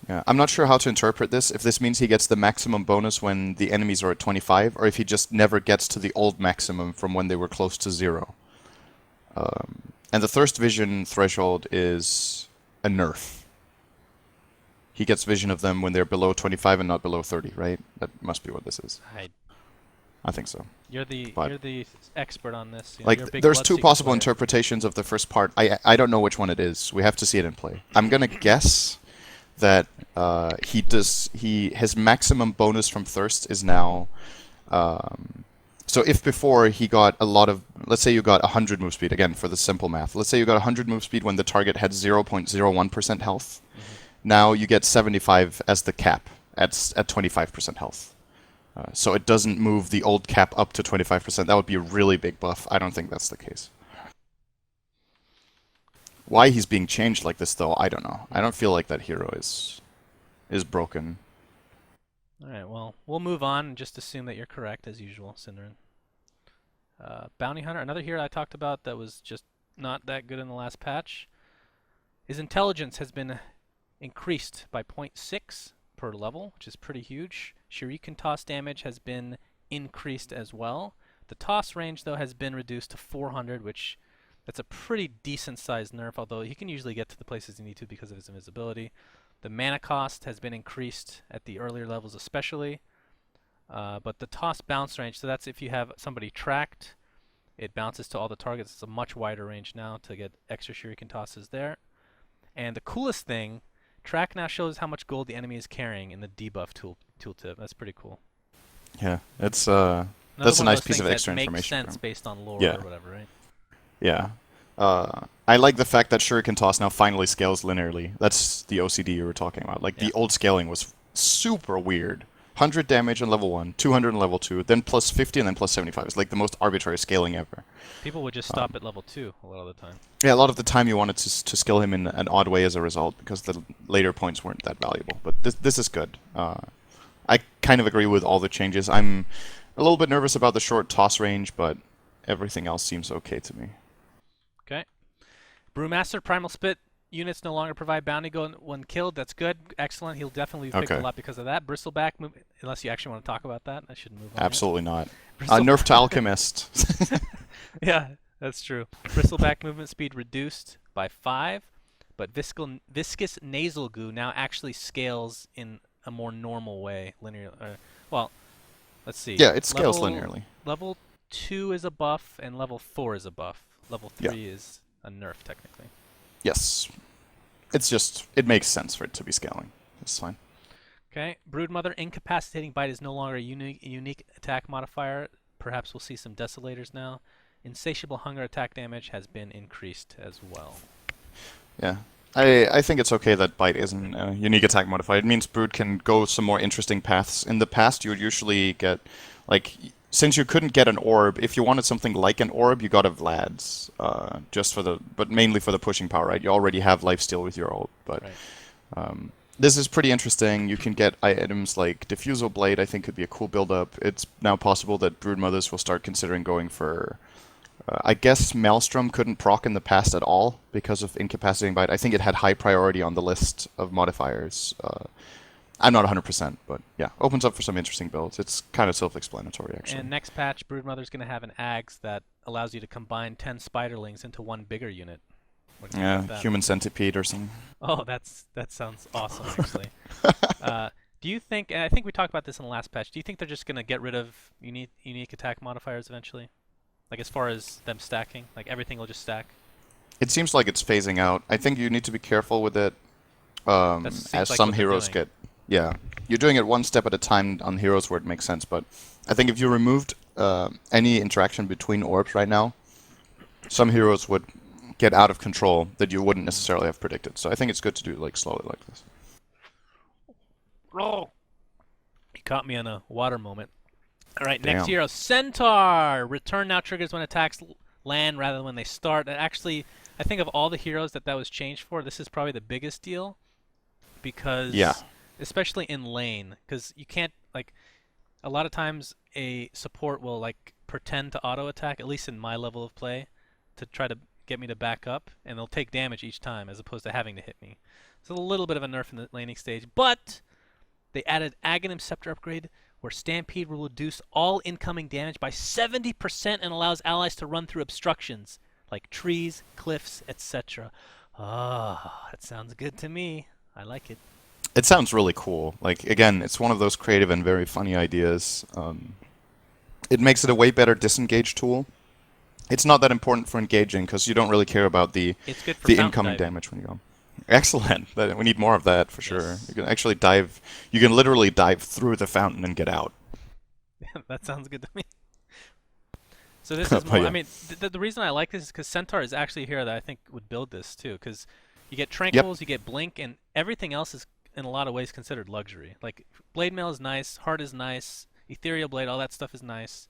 Yeah, I'm not sure how to interpret this. If this means he gets the maximum bonus when the enemies are at 25, or if he just never gets to the old maximum from when they were close to 0. And the thirst vision threshold is a nerf. He gets vision of them when they're below 25 and not below 30, right? That must be what this is. I think so. You're the expert on this. You know, like, there's 2 possible interpretations of the first part. I don't know which one it is. We have to see it in play. I'm gonna guess that his maximum bonus from thirst is now. So if before he got a lot of, let's say you got 100 move speed, again for the simple math. Let's say you got 100 move speed when the target had 0.01% health. Now you get 75 as the cap at 25% health. So it doesn't move the old cap up to 25%. That would be a really big buff. I don't think that's the case. Why he's being changed like this, though, I don't know. I don't feel like that hero is broken. All right, well, we'll move on and just assume that you're correct, as usual, syndereN. Bounty Hunter, another hero I talked about that was just not that good in the last patch. His intelligence has been increased by zero point 0.6 per level, which is pretty huge. Shuriken toss damage has been increased as well. The toss range, though, has been reduced to 400, which that's a pretty decent-sized nerf, although he can usually get to the places he needs to because of his invisibility. The mana cost has been increased at the earlier levels especially. But the toss bounce range, so that's if you have somebody tracked, it bounces to all the targets. It's a much wider range now to get extra shuriken tosses there. And the coolest thing, track now shows how much gold the enemy is carrying in the debuff tooltip. That's pretty cool. Yeah, it's Another that's a one of nice those piece of things extra that information. makes sense based on lore Yeah. or whatever, right? Yeah. I like the fact that shuriken toss now finally scales linearly. That's the OCD you were talking about. Like, the old scaling was super weird. 100 damage on level 1, 200 on level 2, then plus 50 and then plus 75. It's like the most arbitrary scaling ever. People would just stop at level 2 a lot of the time. Yeah, a lot of the time you wanted to skill him in an odd way as a result because the later points weren't that valuable. But this is good. I kind of agree with all the changes. I'm a little bit nervous about the short toss range, but everything else seems okay to me. Okay. Brewmaster Primal Spit units no longer provide bounty when killed. That's good. Excellent. He'll definitely be picked a lot because of that. Bristleback, unless you actually want to talk about that. I shouldn't move on. Absolutely not. Nerf to Alchemist. Yeah, that's true. Bristleback movement speed reduced by 5, but viscous nasal goo now actually scales in a more normal way, linear. Well, let's see. Yeah, it scales linearly. Level 2 is a buff, and level 4 is a buff. Level 3 is a nerf, technically. Yes. It's just, it makes sense for it to be scaling. It's fine. Okay. Broodmother Incapacitating Bite is no longer a unique attack modifier. Perhaps we'll see some Desolators now. Insatiable Hunger attack damage has been increased as well. Yeah. I think it's okay that Bite isn't a unique attack modifier. It means Brood can go some more interesting paths. In the past, you would usually get, like, since you couldn't get an orb, if you wanted something like an orb, you got a Vlad's, but mainly for the pushing power, right? You already have lifesteal with your ult, but this is pretty interesting. You can get items like Diffusal Blade, I think could be a cool build-up. It's now possible that Broodmothers will start considering going for, I guess Maelstrom couldn't proc in the past at all because of Incapacitating Bite. I think it had high priority on the list of modifiers. I'm not 100%, but yeah, opens up for some interesting builds. It's kind of self-explanatory, actually. And next patch, Broodmother's going to have an Ags that allows you to combine 10 Spiderlings into one bigger unit. Yeah, Human Centipede or something. Oh, that sounds awesome, actually. Do you think, and I think we talked about this in the last patch, do you think they're just going to get rid of unique attack modifiers eventually? Like, as far as them stacking? Like, everything will just stack? It seems like it's phasing out. I think you need to be careful with it as like some heroes get... Yeah, you're doing it one step at a time on heroes where it makes sense, but I think if you removed any interaction between orbs right now, some heroes would get out of control that you wouldn't necessarily have predicted. So I think it's good to do like slowly like this. Oh! You caught me on a water moment. All right, Damn. next hero, Centaur. Return now triggers when attacks land rather than when they start. And actually, I think of all the heroes that was changed for, this is probably the biggest deal because... Yeah. Especially in lane, because you can't, like, a lot of times a support will, like, pretend to auto-attack, at least in my level of play, to try to get me to back up, and they'll take damage each time as opposed to having to hit me. So a little bit of a nerf in the laning stage, but they added Aghanim Scepter upgrade, where Stampede will reduce all incoming damage by 70% and allows allies to run through obstructions, like trees, cliffs, etc. Ah, that sounds good to me. I like it. It sounds really cool. Like, again, it's one of those creative and very funny ideas. It makes it a way better disengage tool. It's not that important for engaging because you don't really care about the incoming damage when you go. Excellent. We need more of that for sure. You can actually dive. You can literally dive through the fountain and get out. That sounds good to me. So this is more. Yeah. I mean, the reason I like this is because Centaur is actually a hero that I think would build this too. Because you get Tranquils, you get Blink, and everything else is in a lot of ways considered luxury. Like, Blade Mail is nice, Heart is nice, Ethereal Blade, all that stuff is nice.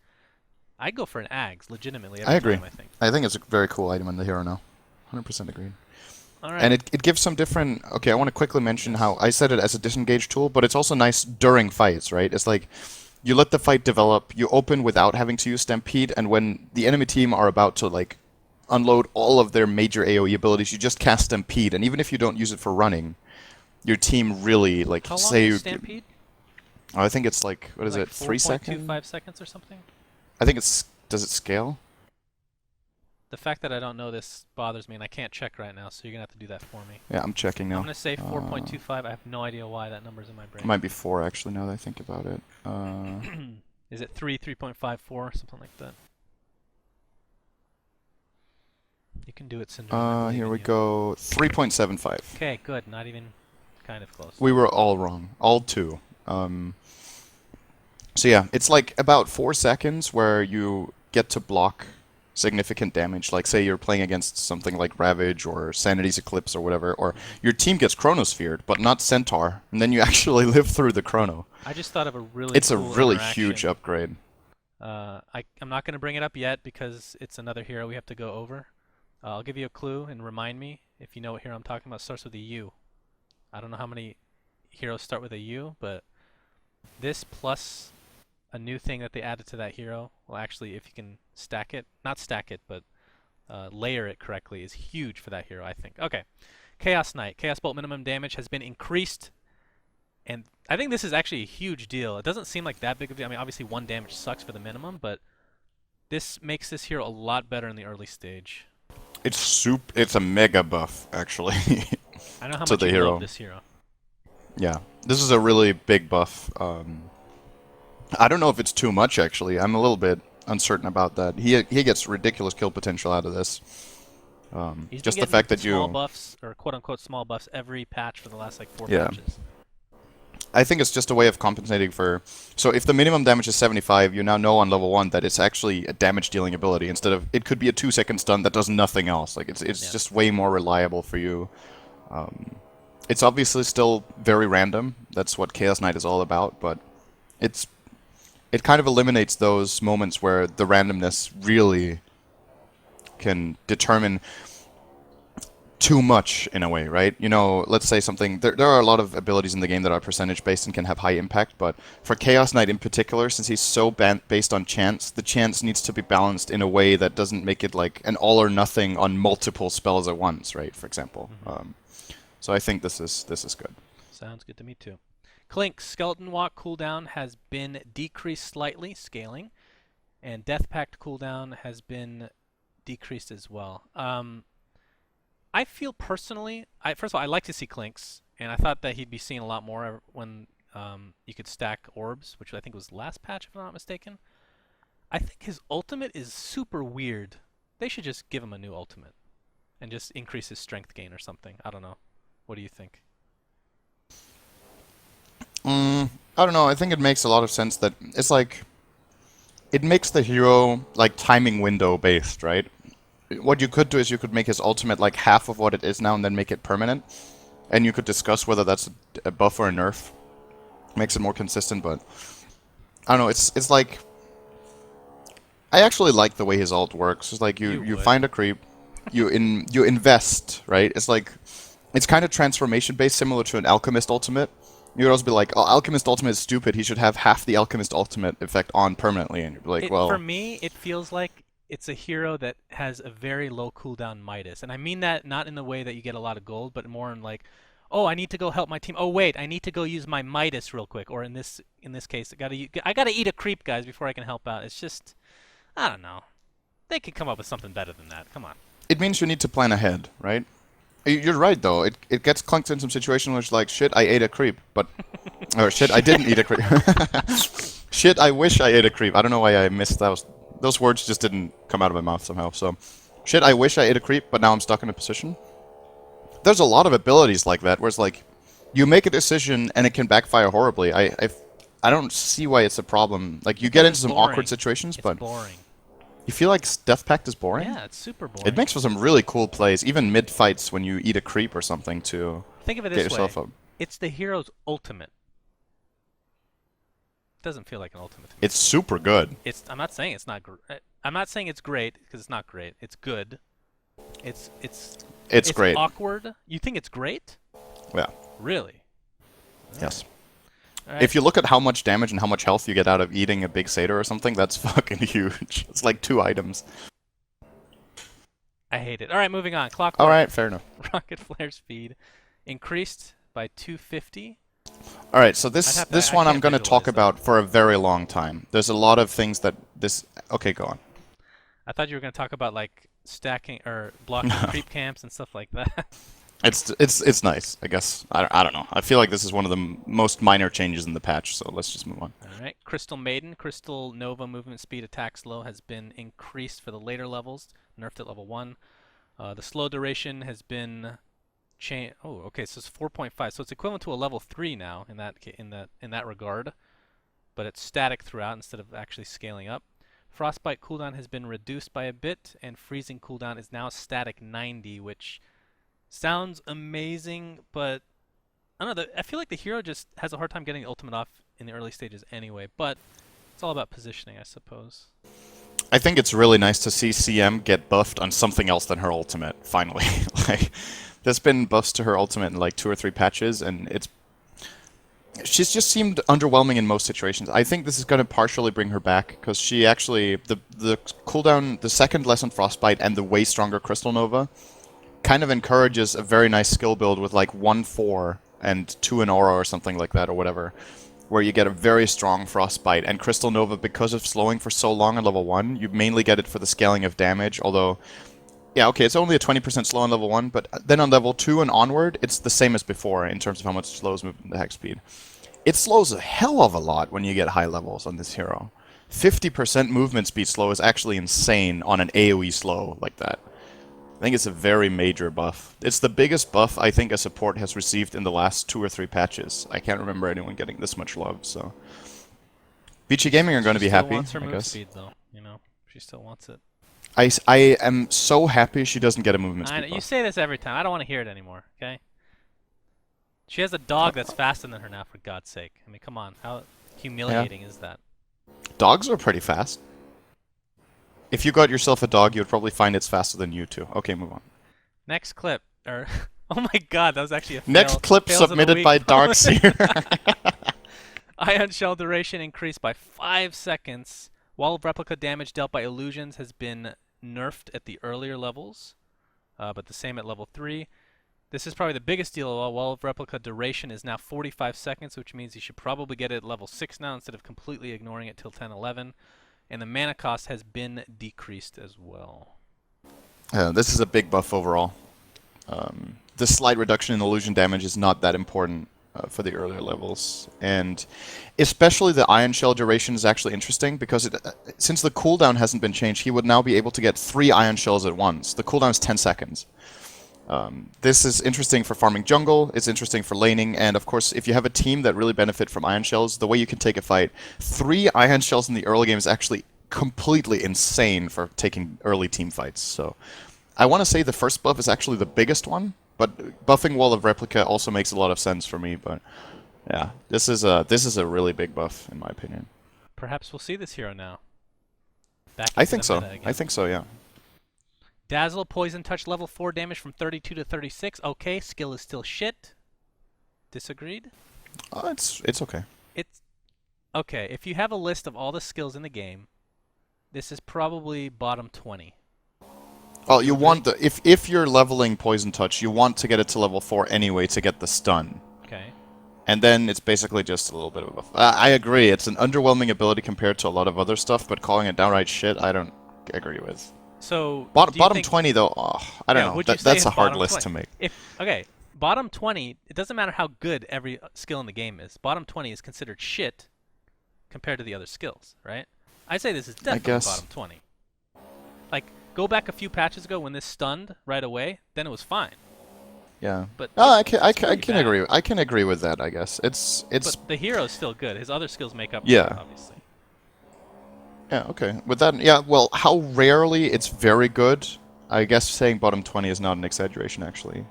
I'd go for an Ags, legitimately, every time, I think. I think it's a very cool item in the hero now. 100% agreed. All right. And it gives some different... Okay, I want to quickly mention how I said it as a disengage tool, but it's also nice during fights, right? It's like, You let the fight develop. You open without having to use Stampede, and when the enemy team are about to like unload all of their major AoE abilities, you just cast Stampede, and even if you don't use it for running, your team really like How long say. is Stampede? I think it's like what is Like it? 3 seconds? 4.25 seconds or something? I think it's. Does it scale? The fact that I don't know this bothers me, and I can't check right now, so you're going to have to do that for me. Yeah, I'm checking now. I'm going to say 4.25. I have no idea why that number's in my brain. It might be 4 actually. Now that I think about it. Is it 3, 3.54, something like that? You can do it, syndereN. Here we go. 3.75. Okay, good. Not even kind of close. We were all wrong. All 2. So yeah, it's like about 4 seconds where you get to block significant damage. Like say you're playing against something like Ravage or Sanity's Eclipse or whatever, or your team gets Chronosphered, but not Centaur, and then you actually live through the Chrono. I just thought of a really It's cool a really interaction. huge upgrade. I'm not going to bring it up yet because it's another hero we have to go over. I'll give you a clue and remind me if you know what hero I'm talking about. It starts with a U. I don't know how many heroes start with a U, but this plus a new thing that they added to that hero, well actually if you can stack it, not stack it, but layer it correctly, is huge for that hero, I think. Okay, Chaos Knight. Chaos Bolt minimum damage has been increased, and I think this is actually a huge deal. It doesn't seem like that big of a deal. I mean, obviously 1 damage sucks for the minimum, but this makes this hero a lot better in the early stage. It's a mega buff actually. I know how to much the you hero. love this hero. Yeah, this is a really big buff. I don't know if it's too much actually. I'm a little bit uncertain about that. He gets ridiculous kill potential out of this. He's Just been the fact that small you buffs, or quote unquote small buffs, every patch for the last like 4 Yeah. patches. I think it's just a way of compensating for. So if the minimum damage is 75, you now know on level 1 that it's actually a damage dealing ability instead of it could be a 2-second stun that does nothing else. Like it's Yeah. just way more reliable for you. It's obviously still very random. That's what Chaos Knight is all about, but it kind of eliminates those moments where the randomness really can determine too much in a way, right? You know, let's say something. There are a lot of abilities in the game that are percentage based and can have high impact, but for Chaos Knight in particular, since he's so based on chance, the chance needs to be balanced in a way that doesn't make it like an all or nothing on multiple spells at once, right? For example. So I think this is good. Sounds good to me too. Clink's Skeleton Walk cooldown has been decreased slightly, scaling, and Death Pact cooldown has been decreased as well. I feel personally, first of all, I like to see Clink's, and I thought that he'd be seen a lot more when you could stack orbs, which I think was last patch, if I'm not mistaken. I think his ultimate is super weird. They should just give him a new ultimate and just increase his strength gain or something. I don't know. What do you think? I don't know. I think it makes a lot of sense that it's like it makes the hero like timing window based, right? What you could do is you could make his ultimate like half of what it is now and then make it permanent. And you could discuss whether that's a buff or a nerf. Makes it more consistent, but I don't know, it's like I actually like the way his ult works. It's like you find a creep, you invest, right? It's like it's kind of transformation based, similar to an Alchemist ultimate. You would also be like, oh, Alchemist ultimate is stupid, he should have half the Alchemist ultimate effect on permanently, and you'd be like, well, for me, it feels like it's a hero that has a very low cooldown Midas. And I mean that not in the way that you get a lot of gold, but more in like, oh, I need to go help my team. Oh, wait, I need to go use my Midas real quick. Or in this case, I gotta eat a creep, guys, before I can help out. It's just, I don't know. They could come up with something better than that. Come on. it means you need to plan ahead, right? You're right, though. It gets clunked in some situation where it's like, shit, I ate a creep, but... or shit, I didn't eat a creep. Shit, I wish I ate a creep. I don't know why I missed those. Those words just didn't come out of my mouth somehow, so... Shit, I wish I ate a creep, but now I'm stuck in a position. There's a lot of abilities like that, where it's like, you make a decision and it can backfire horribly. I don't see why it's a problem. Like, you get into some awkward situations, but... It's boring. You feel like Death Pact is boring? Yeah, it's super boring. It makes for some really cool plays, even mid-fights when you eat a creep or something to Think of it get this yourself way. up. It's the hero's ultimate. It doesn't feel like an ultimate to me. It's super good. I'm not saying it's not. I'm not saying it's great because it's not great. It's good. It's great. awkward. You think it's great? Yeah. Really? Yes. All right. If you look at how much damage and how much health you get out of eating a big satyr or something, that's fucking huge. It's like 2 items. I hate it. All right, moving on. Clockwork. Alright, fair enough. Rocket flare speed increased by 250. Alright, so I this one I'm can't going to talk visualize that. about for a very long time. There's a lot of things that this... Okay, go on. I thought you were going to talk about like stacking or blocking creep camps and stuff like that. It's nice, I guess. I don't know. I feel like this is one of the most minor changes in the patch, so let's just move on. All right. Crystal Maiden, Crystal Nova movement speed attack slow has been increased for the later levels, nerfed at level 1. The slow duration has been changed. Oh, okay, so it's 4.5. So it's equivalent to a level 3 now in that regard, but it's static throughout instead of actually scaling up. Frostbite cooldown has been reduced by a bit, and freezing cooldown is now static 90, which sounds amazing, but I don't know. I feel like the hero just has a hard time getting the ultimate off in the early stages anyway, but it's all about positioning, I suppose. I think it's really nice to see CM get buffed on something else than her ultimate, finally. Like, there's been buffs to her ultimate in like 2 or 3 patches, and she's just seemed underwhelming in most situations. I think this is going to partially bring her back, because she actually, the cooldown, the second less on Frostbite and the way stronger Crystal Nova kind of encourages a very nice skill build with like 1-4 and 2 in aura or something like that, or whatever, where you get a very strong Frostbite. And Crystal Nova, because of slowing for so long on level 1, you mainly get it for the scaling of damage, although, yeah, okay, it's only a 20% slow on level 1, but then on level 2 and onward, it's the same as before in terms of how much it slows movement to hex speed. It slows a hell of a lot when you get high levels on this hero. 50% movement speed slow is actually insane on an AoE slow like that. I think it's a very major buff. It's the biggest buff I think a support has received in the last 2 or 3 patches. I can't remember anyone getting this much love, so... Beachy Gaming are going to be happy, She still wants her I move guess. speed, though. You know, she still wants it. I am so happy she doesn't get a movement I speed know, buff. you say this every time. I don't want to hear it anymore, okay? She has a dog that's faster than her now, for God's sake. I mean, come on. How humiliating is that? Dogs are pretty fast. If you got yourself a dog, you would probably find it's faster than you too. Okay, move on. Next clip. Oh my god, that was actually a fail. Next clip Fails of the submitted week. by Darkseer. Ion Shell duration increased by 5 seconds. Wall of Replica damage dealt by illusions has been nerfed at the earlier levels, but the same at level 3. This is probably the biggest deal of all. Wall of Replica duration is now 45 seconds, which means you should probably get it at level 6 now instead of completely ignoring it till 10, 11. And the mana cost has been decreased as well. This is a big buff overall. The slight reduction in illusion damage is not that important for the earlier levels. And especially the Ion Shell duration is actually interesting, because since the cooldown hasn't been changed, he would now be able to get 3 Ion Shells at once. The cooldown is 10 seconds. This is interesting for farming jungle, it's interesting for laning, and of course, if you have a team that really benefit from Ion Shells, the way you can take a fight, 3 Ion Shells in the early game is actually completely insane for taking early team fights. So, I want to say the first buff is actually the biggest one, but buffing Wall of Replica also makes a lot of sense for me. But yeah, this is a really big buff in my opinion. Perhaps we'll see this hero now. Back I into think the so. meta again. I think so. Yeah. Dazzle, Poison Touch level 4 damage from 32 to 36. Okay, skill is still shit. Disagreed? It's okay. It's okay. If you have a list of all the skills in the game, this is probably bottom 20. Well, you want the if you're leveling Poison Touch, you want to get it to level 4 anyway to get the stun. Okay. And then it's basically just a little bit of a buff. I agree, it's an underwhelming ability compared to a lot of other stuff, but calling it downright shit, I don't agree with. So Bottom 20 though, I don't know. would you say That's it's a hard bottom list 20? to make. Okay, bottom 20. It doesn't matter how good every skill in the game is. Bottom 20 is considered shit compared to the other skills, right? I'd say this is definitely bottom 20. Like, go back a few patches ago when this stunned right away, then it was fine. Yeah. But I can bad. agree. I can agree with that. I guess it's. But the hero's still good. His other skills make up for Yeah. it, obviously. Yeah. Okay. With that, yeah. Well, how rarely it's very good. I guess saying bottom 20 is not an exaggeration, actually.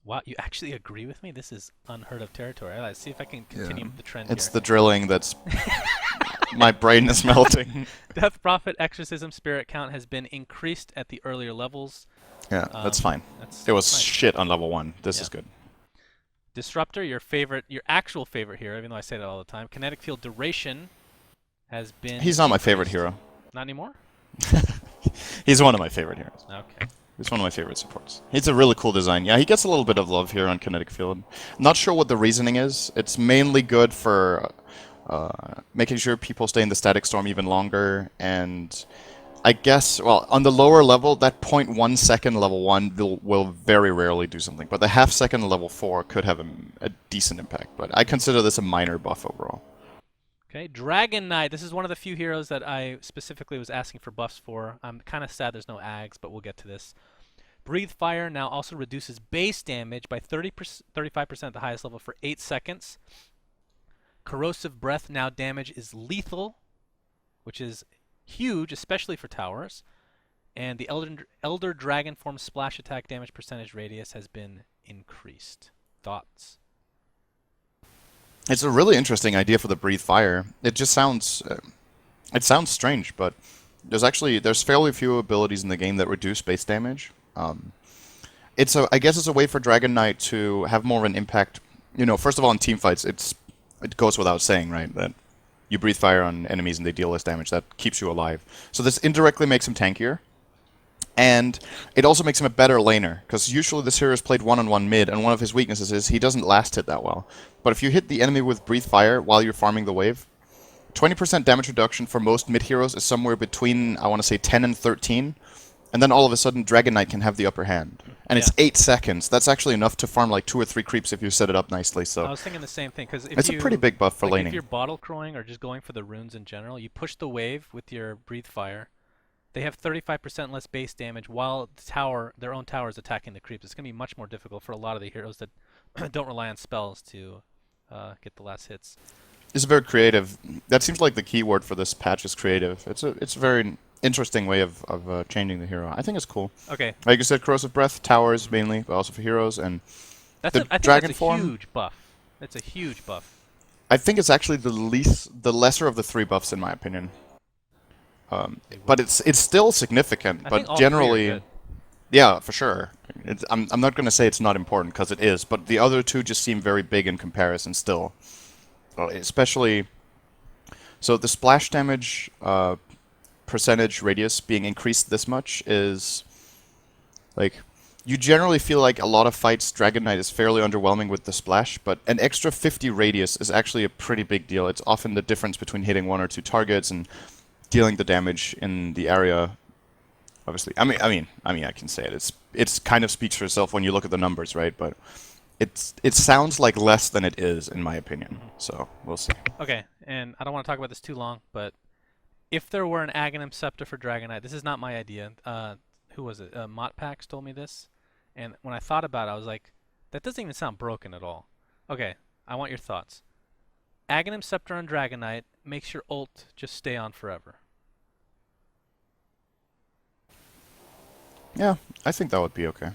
Wow, you actually agree with me? This is unheard of territory. Let's see if I can continue the trend It's here. the drilling that's. My brain is melting. Death Prophet Exorcism Spirit count has been increased at the earlier levels. Yeah, that's fine. That's It was nice. shit on level 1. This is good. Disruptor, your favorite, your actual favorite hero, even though I say that all the time. Kinetic field duration has been He's not my favorite increased. hero. Not anymore? He's one of my favorite heroes. Okay. He's one of my favorite supports. He's a really cool design. Yeah, he gets a little bit of love here on Kinetic Field. Not sure what the reasoning is. It's mainly good for making sure people stay in the static storm even longer, and I guess, well, on the lower level, that 0.1 second level 1 will very rarely do something, but the half second level 4 could have a decent impact, but I consider this a minor buff overall. Okay, Dragon Knight. This is one of the few heroes that I specifically was asking for buffs for. I'm kind of sad there's no Ags, but we'll get to this. Breathe Fire now also reduces base damage by 35% at the highest level for 8 seconds. Corrosive Breath, now damage is lethal, which is huge, especially for towers. And the Elder Dragon form splash attack damage percentage radius has been increased. Thoughts? It's a really interesting idea for the Breathe Fire. It just sounds, it sounds strange, but there's fairly few abilities in the game that reduce base damage. I guess it's a way for Dragon Knight to have more of an impact. You know, first of all, in team fights, it goes without saying, right, that you breathe fire on enemies and they deal less damage. That keeps you alive. So this indirectly makes him tankier. And it also makes him a better laner, because usually this hero is played one-on-one mid, and one of his weaknesses is he doesn't last hit that well. But if you hit the enemy with Breathe Fire while you're farming the wave, 20% damage reduction for most mid heroes is somewhere between, I want to say, 10 and 13. And then all of a sudden, Dragon Knight can have the upper hand. And it's 8 seconds. That's actually enough to farm like 2 or 3 creeps if you set it up nicely. So I was thinking the same thing, because it's a pretty big buff for laning. If you're bottle crowing or just going for the runes in general, you push the wave with your Breathe Fire. They have 35% less base damage while their own tower is attacking the creeps. It's going to be much more difficult for a lot of the heroes that don't rely on spells to get the last hits. It's very creative. That seems like the key word for this patch is creative. It's a very interesting way of changing the hero. I think it's cool. Okay. Like you said, Corrosive Breath, towers mainly, but also for heroes. And I the think Dragon that's a form, huge buff. That's a huge buff. I think it's actually the lesser of the 3 buffs in my opinion. But it's still significant. I think But all generally, 3 are good. yeah, for sure. I'm not going to say it's not important, because it is. But the other 2 just seem very big in comparison still. Especially, so the splash damage percentage radius being increased this much is, like, you generally feel like a lot of fights Dragon Knight is fairly underwhelming with the splash, but an extra 50 radius is actually a pretty big deal. It's often the difference between hitting 1 or 2 targets and dealing the damage in the area. Obviously, I mean, I can say it. It's kind of speaks for itself when you look at the numbers, right? But it sounds like less than it is, in my opinion. So we'll see. Okay, and I don't want to talk about this too long, but if there were an Aghanim Scepter for Dragon Knight, this is not my idea. Who was it? Motpax told me this, and when I thought about it, I was like, that doesn't even sound broken at all. Okay, I want your thoughts. Aghanim Scepter on Dragon Knight makes your ult just stay on forever. Yeah, I think that would be okay.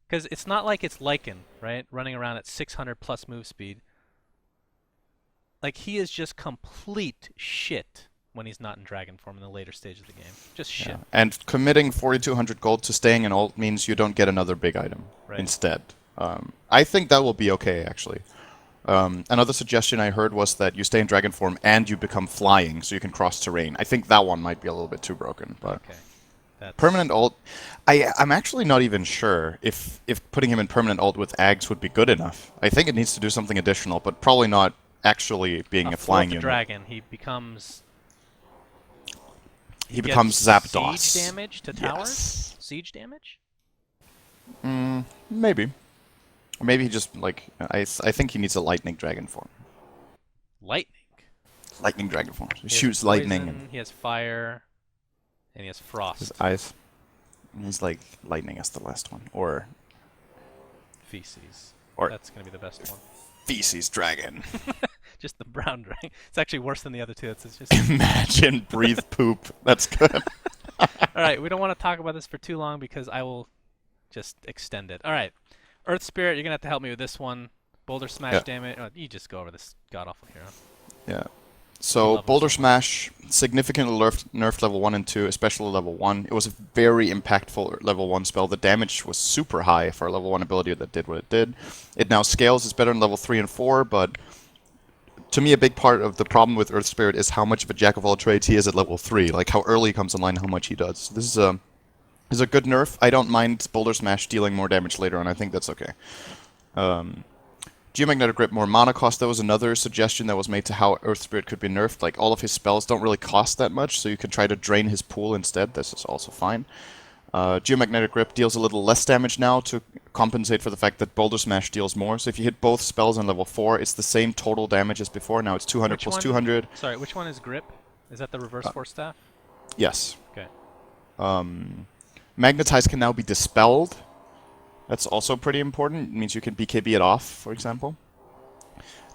Because it's not like it's Lycan, right? Running around at 600 plus move speed. Like, he is just complete shit when he's not in dragon form in the later stage of the game. Just shit. Yeah. And committing 4,200 gold to staying in ult means you don't get another big item instead. I think that will be okay, actually. Another suggestion I heard was that you stay in dragon form and you become flying, so you can cross terrain. I think that one might be a little bit too broken, but okay. Permanent ult, I'm actually not even sure if putting him in permanent ult with Ags would be good enough. I think it needs to do something additional, but probably not actually being a flying unit. Dragon, he becomes Zapdos. Siege damage to towers? Yes. Siege damage? Maybe. Or maybe he just, like, I think he needs a lightning dragon form. Lightning? Lightning dragon form. He He shoots has lightning. poison, he has fire, and he has frost. His eyes. He's like lightning as the last one. Or Feces. Or That's going to be the best one. Feces dragon. Just the brown dragon. It's actually worse than the other two. It's just Imagine breathe poop. That's good. All right, we don't want to talk about this for too long because I will just extend it. All right, Earth Spirit, you're going to have to help me with this one. Boulder Smash damage. Oh, you just go over this god-awful hero. Yeah. What So levels? Boulder Smash significantly nerfed level 1 and 2, especially level 1. It was a very impactful level 1 spell. The damage was super high for a level 1 ability that did what it did. It now scales. It's better in level 3 and 4, but to me a big part of the problem with Earth Spirit is how much of a jack of all trades he is at level 3. Like how early he comes online, how much he does. This is a good nerf. I don't mind Boulder Smash dealing more damage later on. I think that's okay. Geomagnetic Grip, more mana cost. That was another suggestion that was made to how Earth Spirit could be nerfed. Like, all of his spells don't really cost that much, so you can try to drain his pool instead. This is also fine. Geomagnetic Grip deals a little less damage now to compensate for the fact that Boulder Smash deals more. So if you hit both spells on level 4, it's the same total damage as before. Now it's 200 Which plus one? 200. Sorry, which one is grip? Is that the reverse force staff? Yes. Okay. Magnetize can now be dispelled. That's also pretty important. It means you can BKB it off, for example.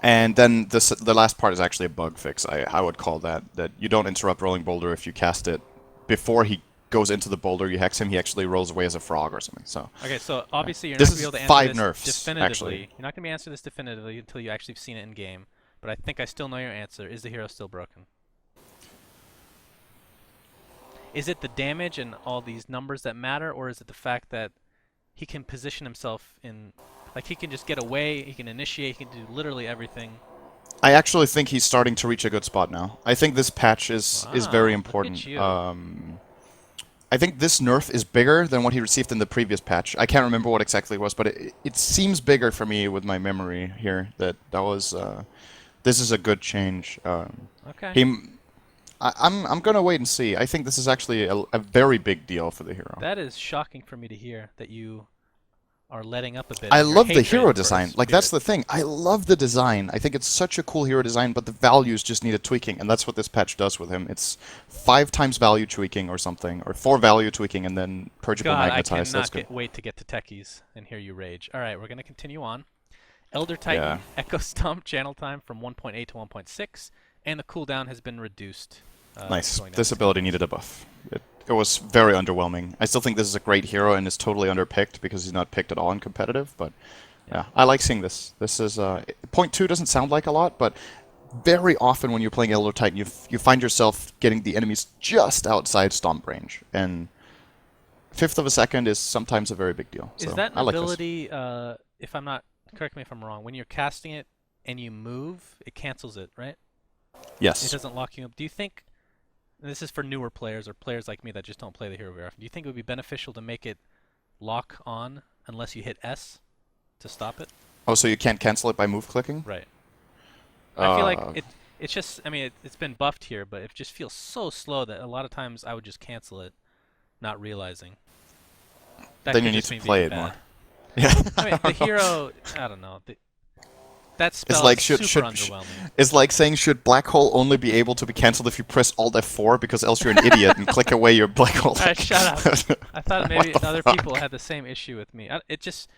And then the last part is actually a bug fix. I would call that you don't interrupt Rolling Boulder if you cast it before he goes into the boulder. You hex him, he actually rolls away as a frog or something. So Okay, so obviously you're this not going to be is able to answer 5 this nerfs, definitively. actually. You're not going to be able to answer this definitively until you actually have seen it in game. But I think I still know your answer. Is the hero still broken? Is it the damage and all these numbers that matter, or is it the fact that he can position himself in, like he can just get away, he can initiate, he can do literally everything? I actually think he's starting to reach a good spot now. I think this patch is very Wow, look important. at you. I think this nerf is bigger than what he received in the previous patch. I can't remember what exactly it was, but it seems bigger for me with my memory here. That was this is a good change. Okay. I'm gonna wait and see. I think this is actually a very big deal for the hero. That is shocking for me to hear, that you are letting up a bit. I in your love the hatred hero for design. Like, that's the Spirit. thing. I love the design. I think it's such a cool hero design, but the values just needed tweaking, and that's what this patch does with him. It's 5 times value tweaking or something, or 4 value tweaking, and then purgeable God, I magnetize. That's cannot good. wait to get to techies and hear you rage. All right, we're going to continue on. Elder Titan, Yeah. Echo Stomp channel time from 1.8 to 1.6, and the cooldown has been reduced. Nice. going down This to ability 10. needed a buff. It was very underwhelming. I still think this is a great hero and is totally underpicked because he's not picked at all in competitive, but yeah, I like seeing this. This is point 2 doesn't sound like a lot, but very often when you're playing Elder Titan, you find yourself getting the enemies just outside stomp range, and 1/5 of a second is sometimes a very big deal. So Is that an I like this. ability, if I'm not, correct me if I'm wrong, when you're casting it and you move, it cancels it, right? It Yes. doesn't lock you up. Do you think, and this is for newer players or players like me that just don't play the hero very often, do you think it would be beneficial to make it lock on unless you hit S to stop it? Oh, so you can't cancel it by move clicking? Right. I feel like Uh, it's just, I mean, it's been buffed here, but it just feels so slow that a lot of times I would just cancel it, not realizing. That then could you need just to me play being it more. bad. Yeah. I mean, the hero, I don't know. That spell like, is should- super should- underwhelming. It's like saying, should Black Hole only be able to be cancelled if you press Alt F4 because else you're an idiot and click away your Black Hole? Alright, shut up. I thought maybe What the other fuck? people had the same issue with me. It just,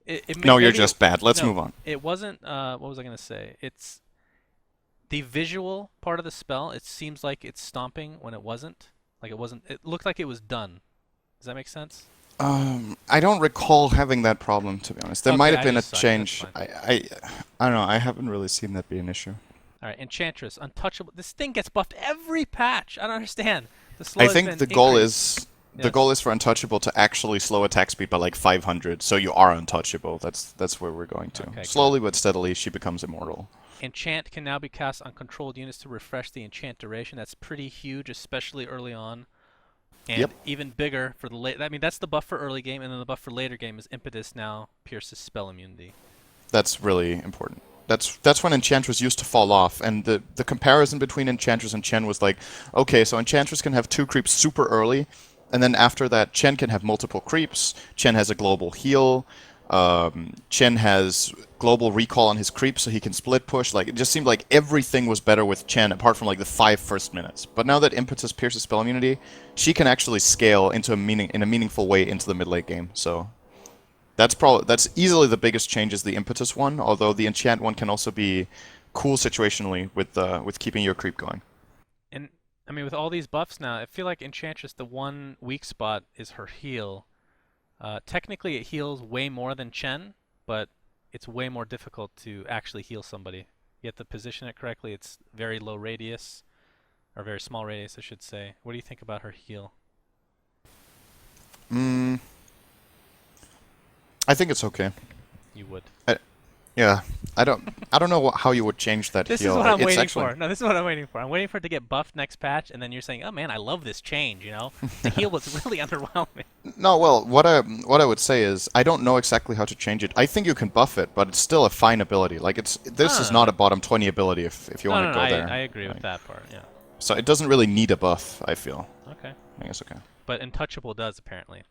No, you're maybe just bad. Let's no, move on. It wasn't, what was I going to say? It's the visual part of the spell. It seems like it's stomping when it wasn't. Like it wasn't, it looked like it was done. Does that make sense? I don't recall having that problem, to be honest. There Okay, might have I been a just suck, that's change. fine. I don't know. I haven't really seen that be an issue. Alright, Enchantress, Untouchable. This thing gets buffed every patch. I don't understand. The slow I has think been the goal increased. is the Yes. goal is for Untouchable to actually slow attack speed by like 500, so you are untouchable. That's where we're going to. Okay, Slowly but steadily, she becomes immortal. Enchant can now be cast on controlled units to refresh the enchant duration. That's pretty huge, especially early on. And Yep. even bigger for the late. I mean, that's the buff for early game, and then the buff for later game is Impetus now pierces spell immunity. That's really important. That's when Enchantress used to fall off, and the comparison between Enchantress and Chen was like, okay, so Enchantress can have 2 creeps super early, and then after that, Chen can have multiple creeps. Chen has a global heal. Chen has global recall on his creeps, so he can split push. Like, it just seemed like everything was better with Chen, apart from like the 5 first minutes. But now that Impetus pierces spell immunity, she can actually scale into in a meaningful way into the mid late game. So that's easily the biggest change is the Impetus one. Although the Enchant one can also be cool situationally with keeping your creep going. And I mean, with all these buffs now, I feel like Enchantress, the one weak spot is her heal. Technically, it heals way more than Chen, but it's way more difficult to actually heal somebody. You have to position it correctly. It's very low radius, or very small radius, I should say. What do you think about her heal? Mm, I think it's okay. You would. Yeah, I don't know how you would change that This is heal. what I'm It's waiting actually for. No, this is what I'm waiting for. I'm waiting for it to get buffed next patch, and then you're saying, "Oh man, I love this change." You know, the heal was really underwhelming. no. Well, what I would say is I don't know exactly how to change it. I think you can buff it, but it's still a fine ability. Like this is not a bottom 20 ability if you No, want no, to no. go there. I agree with Like, that part. Yeah. so it doesn't really need a buff. I feel. Okay. I think it's okay. But Untouchable does apparently.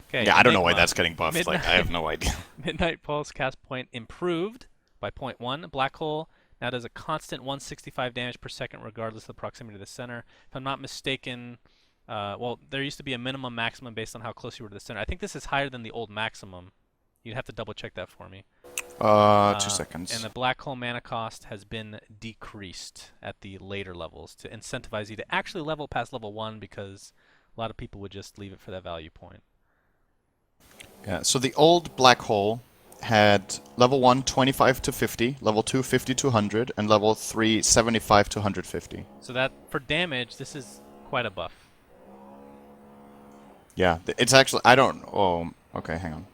Okay. Yeah, I don't know why Enigma. that's getting buffed. Like I have no idea. Midnight Pulse cast point improved by 0.1. Black Hole now does a constant 165 damage per second regardless of the proximity to the center. If I'm not mistaken, well, there used to be a minimum maximum based on how close you were to the center. I think this is higher than the old maximum. You'd have to double check that for me. 2 seconds. And the Black Hole mana cost has been decreased at the later levels to incentivize you to actually level past level 1 because a lot of people would just leave it for that value point. Yeah. So the old black hole had level 1 25 to 50, level 2 50 to 100, and level 3 75 to 150. So that for damage, this is quite a buff. Yeah, it's actually I don't. Oh, okay, hang on.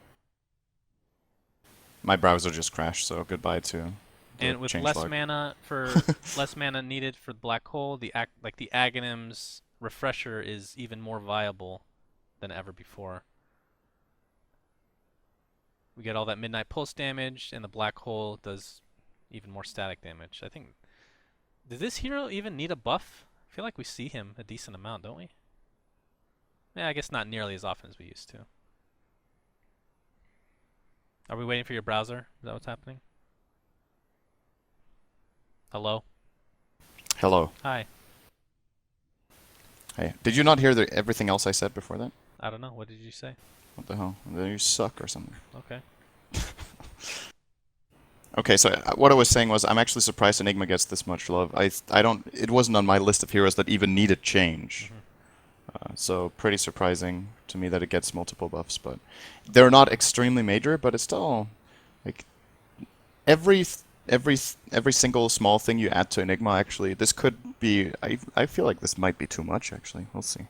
My browser just crashed, so goodbye to the And with change less log. mana for less mana needed for the black hole, the Aghanim's refresher is even more viable than ever before. We get all that midnight pulse damage, and the black hole does even more static damage. I think. Does this hero even need a buff? I feel like we see him a decent amount, don't we? Yeah, I guess not nearly as often as we used to. Are we waiting for your browser? Is that what's happening? Hello? Hello. Hi. Hey, did you not hear everything else I said before that? I don't know. What did you say? What the hell? You suck or something. Okay. Okay, so what I was saying was I'm actually surprised Enigma gets this much love. I don't. It wasn't on my list of heroes that even needed change. So pretty surprising to me that it gets multiple buffs, but they're not extremely major. But it's still like every single small thing you add to Enigma. Actually, this could be. I feel like this might be too much. Actually, we'll see.